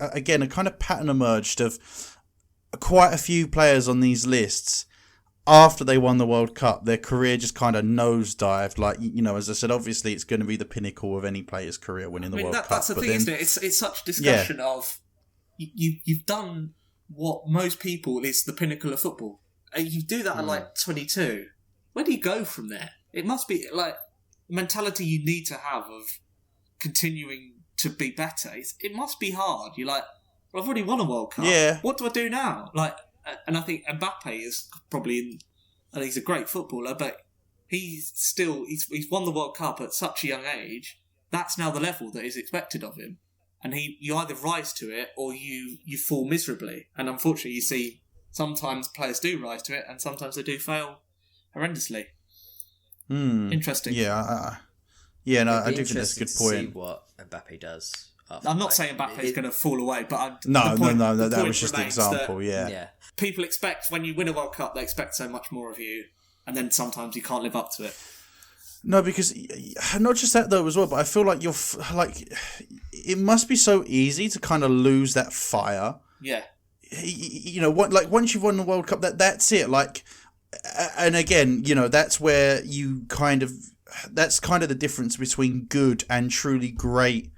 again a kind of pattern emerged of quite a few players on these lists. After they won the World Cup, their career just kind of nosedived. Like, you know, as I said, obviously it's going to be the pinnacle of any player's career winning the World Cup. That's the thing, isn't it? It's such a discussion of you've done what most people is the pinnacle of football. You do that at like 22. Where do you go from there? It must be like the mentality you need to have of continuing to be better. It must be hard. You're like, well, I've already won a World Cup. Yeah. What do I do now? Like, and I think Mbappe is probably and he's a great footballer, but he's won the World Cup at such a young age. That's now the level that is expected of him, and you either rise to it or you fall miserably. And unfortunately, you see sometimes players do rise to it, and sometimes they do fail horrendously. Interesting. Yeah, no, I do think that's a good point. See what Mbappe does. I'm not saying Mbappe is going to fall away, but no, that was just an example. Yeah. People expect when you win a World Cup, they expect so much more of you, and then sometimes you can't live up to it. No, because not just that though as well, but I feel like it must be so easy to kind of lose that fire. Yeah. You know what? Like once you've won the World Cup, that's it. Like, and again, you know, that's where that's kind of the difference between good and truly great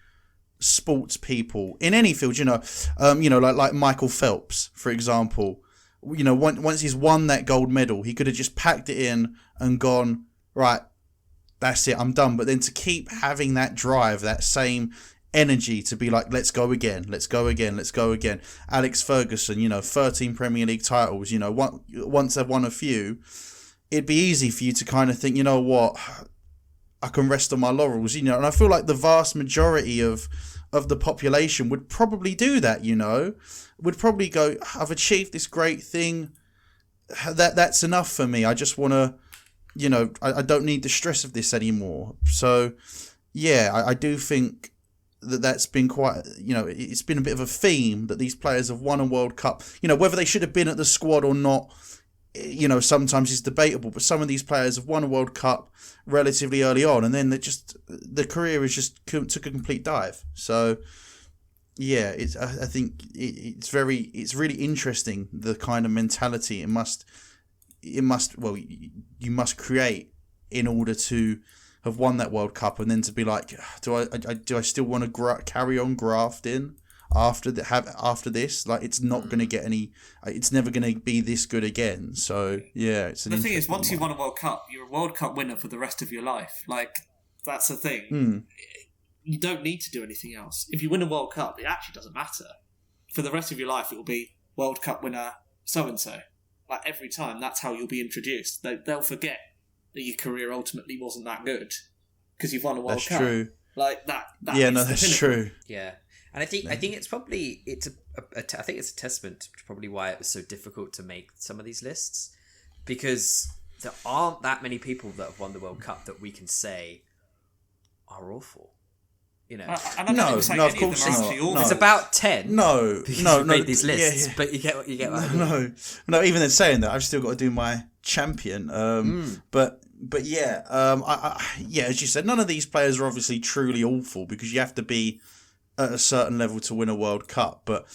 sports people in any field. You know, like Michael Phelps, for example. You know, once he's won that gold medal, he could have just packed it in and gone, right, that's it, I'm done. But then to keep having that drive, that same energy to be like, let's go again. Alex Ferguson, you know, 13 Premier League titles, you know, once they've won a few, it'd be easy for you to kind of think, you know what, I can rest on my laurels, you know. And I feel like the vast majority of the population would probably do that, you know, would probably go, I've achieved this great thing, that's enough for me, I just want to, you know, I don't need the stress of this anymore. So yeah, I do think that's been quite, you know, it's been a bit of a theme that these players have won a World Cup. You know, whether they should have been at the squad or not, you know, sometimes it's debatable, but some of these players have won a World Cup relatively early on, and then the career is just took a complete dive. So yeah, I think it's really interesting, the kind of mentality you must create in order to have won that World Cup, and then to be like, do I still want to carry on grafting after this? Like, it's not going to get any. It's never going to be this good again. So yeah, it's the thing is, once you've won a World Cup, you're a World Cup winner for the rest of your life. Like, that's the thing. You don't need to do anything else. If you win a World Cup, it actually doesn't matter. For the rest of your life, it will be World Cup winner so and so. Like, every time, that's how you'll be introduced. They'll forget that your career ultimately wasn't that good because you've won a World Cup. That's true. Like that. Yeah, no, that's true. Yeah, and I think it's probably I think it's a testament to probably why it was so difficult to make some of these lists, because there aren't that many people that have won the World Cup that we can say are awful. You know, no, of course not. No. It's about 10. No, made these lists, but you get what I mean. No. Even then, saying that, I've still got to do my champion. But yeah, as you said, none of these players are obviously truly awful, because you have to be at a certain level to win a World Cup. But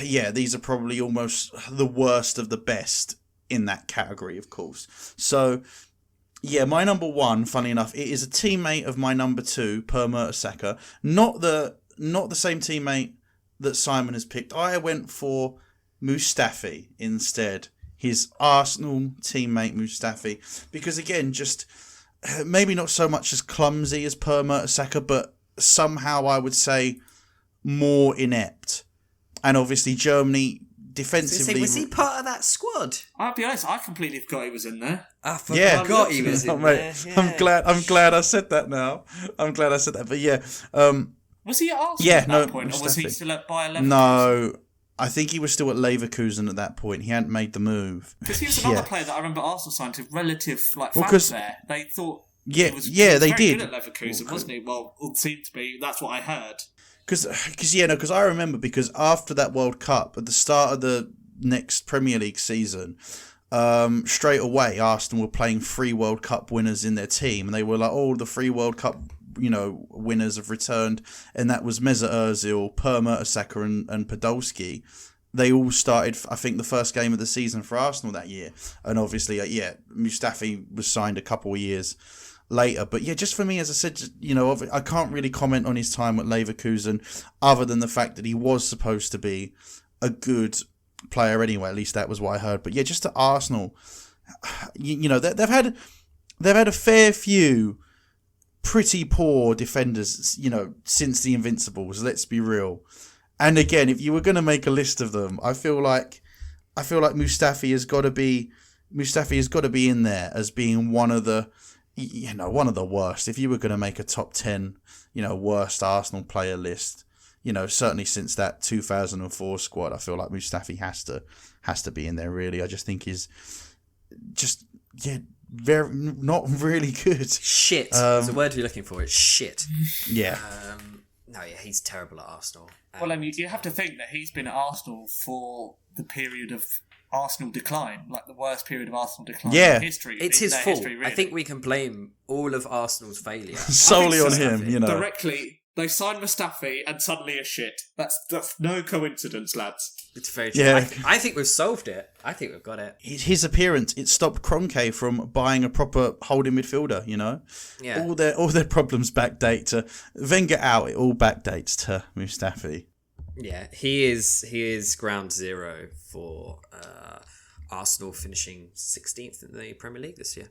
yeah, these are probably almost the worst of the best in that category, of course. So yeah, my number one, funny enough, it is a teammate of my number two, Per Mertesacker. Not the same teammate that Simon has picked. I went for Mustafi instead. His Arsenal teammate Mustafi. Because again, just maybe not so much as clumsy as Per Mertesacker, but somehow I would say more inept. And obviously Germany defensively... Was he part of that squad? I'll be honest, I completely forgot he was in there. I forgot he was in there. Yeah. I'm glad I said that now. But yeah, Was he at Arsenal at that point, Mustafi. or was he still at Bayer Leverkusen? No, I think he was still at Leverkusen at that point. He hadn't made the move. Because he was another player that I remember Arsenal signed to relative fans there. They thought he was they very did. good at Leverkusen, wasn't he? Well, it seemed to be. That's what I heard. Because I remember, because after that World Cup, at the start of the next Premier League season, straight away Arsenal were playing 3 World Cup winners in their team, and they were like, the 3 World Cup winners have returned, and that was Mesut Ozil, Per Mertesacker and Podolski. They all started, I think, the first game of the season for Arsenal that year, and obviously, Mustafi was signed a couple of years later. But just for me, as I said, I can't really comment on his time at Leverkusen, other than the fact that he was supposed to be a good player anyway. At least that was what I heard. But just to Arsenal, they've had a fair few pretty poor defenders, since the Invincibles. Let's be real. And again, if you were going to make a list of them, I feel like Mustafi has got to be in there as being one of the worst. If you were going to make a top 10, worst Arsenal player list, certainly since that 2004 squad, I feel like Mustafi has to be in there. Really, I just think he's just very not really good. Shit. It's the word you're looking for. It's shit. Yeah. He's terrible at Arsenal. Well, and you have to think that he's been at Arsenal for the period of Arsenal decline, like the worst period of Arsenal decline in history. It's his fault. History, really. I think we can blame all of Arsenal's failure solely on him. Directly, they signed Mustafi and suddenly a shit. That's no coincidence, lads. It's very true. Yeah. I think we've solved it. I think we've got it. His appearance, it stopped Kroenke from buying a proper holding midfielder, Yeah. All their problems backdate to Wenger out, it all backdates to Mustafi. Yeah, he is ground zero for Arsenal finishing 16th in the Premier League this year.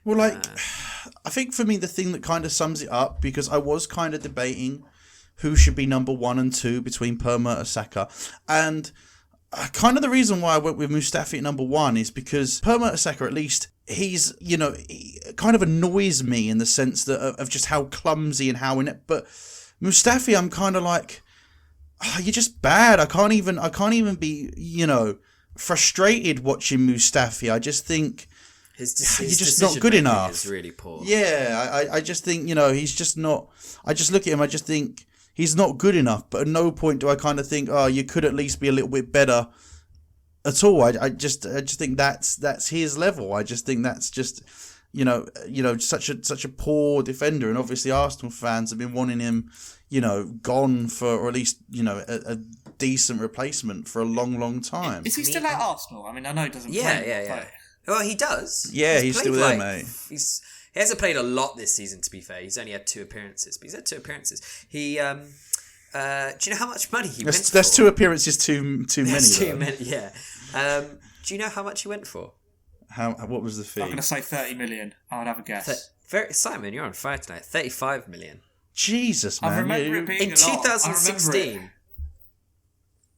Well, I think for me the thing that kind of sums it up, because I was kind of debating who should be number 1 and 2 between Per Mertesacker, and kind of the reason why I went with Mustafi at number 1 is because Per Mertesacker, at least, he's, he kind of annoys me in the sense that of just how clumsy and how inept. But Mustafi, I'm kind of like, you're just bad. I can't even be, frustrated watching Mustafi. I just think you're just not good enough. Is really poor. Yeah, I just think, he's just not. I just look at him, I just think he's not good enough. But at no point do I kind of think, you could at least be a little bit better at all. I just think that's his level. I just think that's just such a poor defender, and obviously Arsenal fans have been wanting him, gone for, or at least a decent replacement for a long time. Is he still at Arsenal? I mean, I know he doesn't play. Yeah. Well, he does. Yeah, he's still there, mate. He hasn't played a lot this season, to be fair. He's only had 2 appearances, but he's had 2 appearances. He, do you know how much money he went for? That's 2 appearances too many. That's too many, yeah. Do you know how much he went for? What was the fee? I'm going to say 30 million. I would have a guess. Simon, you're on fire tonight. 35 million. Jesus, man. I remember it being in 2016.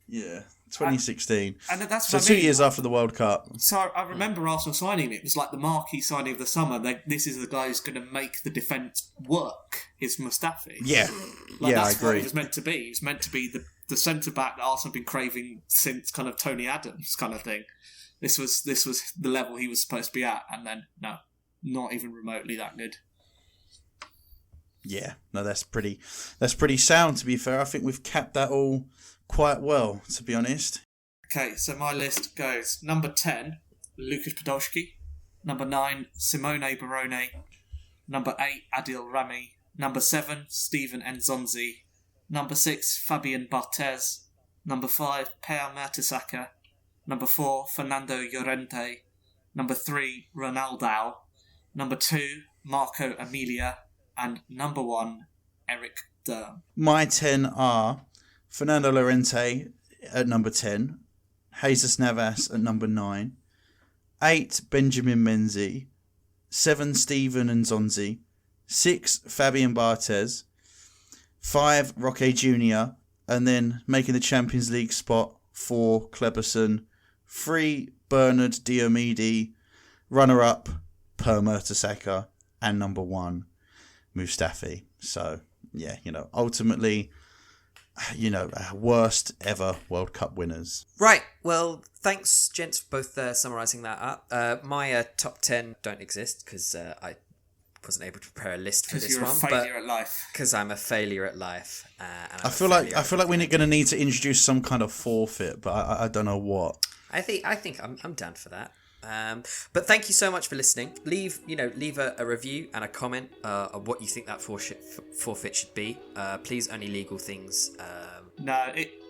Yeah, 2016. And that's so 2 years after the World Cup. So I remember Arsenal signing it. It was like the marquee signing of the summer. This is the guy who's going to make the defence work, is Mustafi. Yeah. That's I agree. what it was meant to be. It was meant to be the centre-back that Arsenal have been craving since kind of Tony Adams kind of thing. This was the level he was supposed to be at, and then, no, not even remotely that good. Yeah, no, that's pretty sound, to be fair. I think we've capped that all quite well, to be honest. Okay, so my list goes number 10, Lukasz Podolski. Number 9, Simone Barone. Number 8, Adil Rami. Number 7, Steven Nzonzi. Number 6, Fabian Barthez. Number 5, Per Mertesacker. Number 4, Fernando Llorente. Number 3, Ronaldo. Number 2, Marco Emilia. And number 1, Eric Durm. My 10 are Fernando Llorente at number 10, Jesus Navas at number 9, 8, Benjamin Menzi, 7, Steven Nzonzi, 6, Fabian Barthez, 5, Roque Jr., and then making the Champions League spot 4, Kleberson, 3, Bernard Diomede, runner-up, Per Mertesacker, and number 1, Mustafi. So, yeah, ultimately, worst ever World Cup winners. Right. Well, thanks, gents, for both summarising that up. My top 10 don't exist because I wasn't able to prepare a list for this one. Because you're a failure at life. Because I'm a failure at life. And I feel like we're going to need to introduce some kind of forfeit, but I don't know what. I think I'm down for that. But thank you so much for listening. Leave a review and a comment of what you think that forfeit should be. Please, only legal things.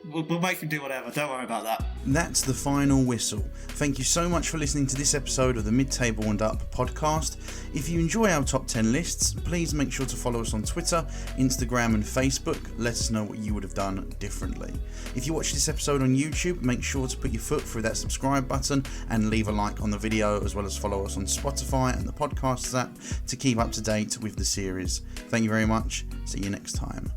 We'll make him do whatever. Don't worry about that. That's the final whistle. Thank you so much for listening to this episode of the Midtable Up Podcast. If you enjoy our top 10 lists, please make sure to follow us on Twitter, Instagram and Facebook. Let us know what you would have done differently. If you watch this episode on YouTube, make sure to put your foot through that subscribe button and leave a like on the video, as well as follow us on Spotify and the Podcasts app to keep up to date with the series. Thank you very much. See you next time.